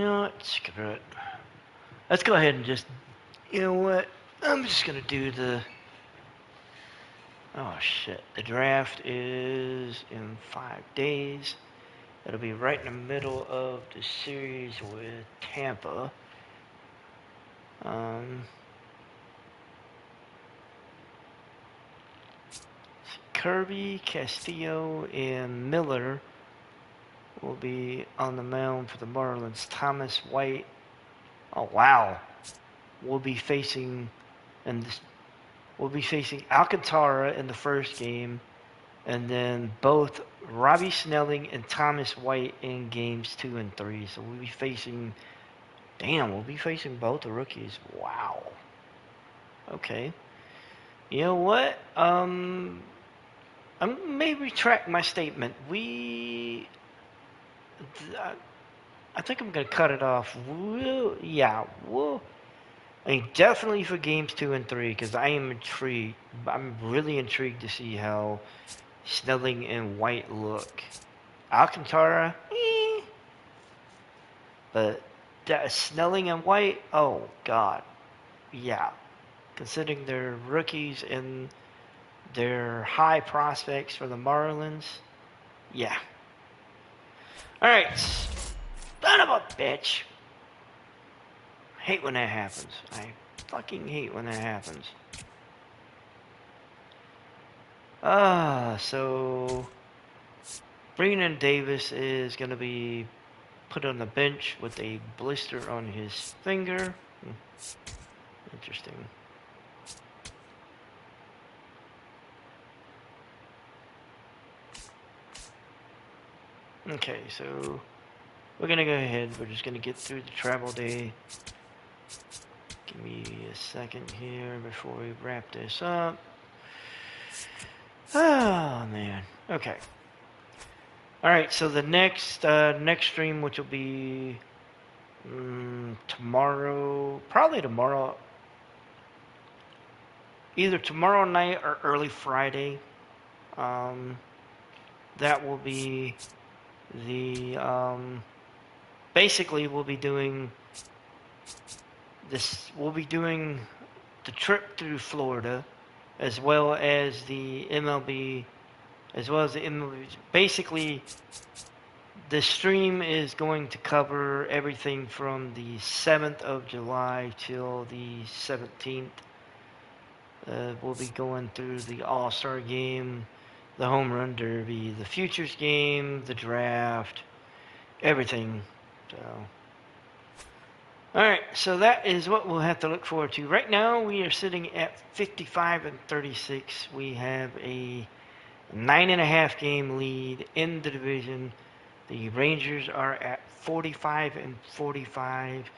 know what? Screw it. Let's go ahead and just. You know what? I'm just gonna do the. Oh shit. The draft is in 5 days. It'll be right in the middle of the series with Tampa. Um, Kirby, Castillo, and Miller will be on the mound for the Marlins. Thomas White. Oh wow. Will be facing and we'll be facing Alcantara in the first game, and then both Robbie Snelling and Thomas White in games 2 and 3. So we'll be facing. Damn, we'll be facing both the rookies. Wow. Okay. You know what? I may retract my statement. I think I'm gonna cut it off. We'll. I mean, definitely for games 2 and 3, because I am intrigued. I'm really intrigued to see how Snelling and White look. Alcantara, but Snelling and White, oh god, yeah. Considering they're rookies and they're high prospects for the Marlins, yeah. All right, son of a bitch. Hate when that happens. I fucking hate when that happens. So Brennen Davis is going to be put on the bench with a blister on his finger. Interesting. Okay, so we're going to go ahead. We're just going to get through the travel day. Give me a second here before we wrap this up. Oh, man. Okay. All right, so the next stream, which will be tomorrow, probably tomorrow, either tomorrow night or early Friday. That will be the basically we'll be doing this. We'll be doing the trip through Florida, as well as the MLB, Basically, the stream is going to cover everything from the 7th of July till the 17th. We'll be going through the All-Star game, the Home Run Derby, the Futures game, the draft, everything. So, alright, so that is what we'll have to look forward to. Right now, we are sitting at 55 and 36. We have a 9.5 game lead in the division. The Rangers are at 45 and 45.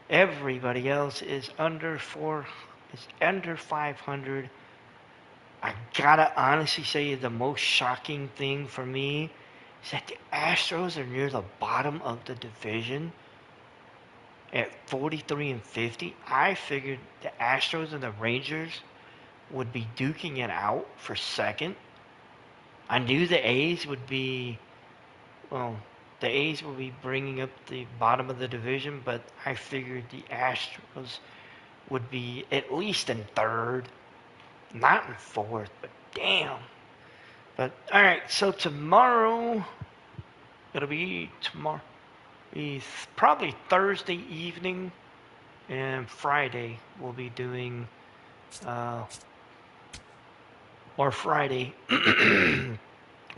Everybody else is under 500. I gotta honestly say the most shocking thing for me is that the Astros are near the bottom of the division at 43 and 50. I figured the Astros and the Rangers would be duking it out for second. I knew the A's would be, the A's will be bringing up the bottom of the division, but I figured the Astros would be at least in third, not in fourth, but damn. But all right, so tomorrow, probably Thursday evening and Friday we'll be doing, or Friday,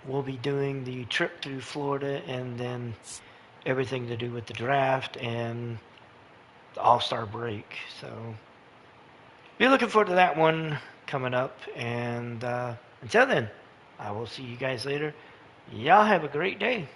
we'll be doing the trip through Florida and then everything to do with the draft and the All-Star break. So be looking forward to that one coming up. And until then, I will see you guys later. Y'all have a great day.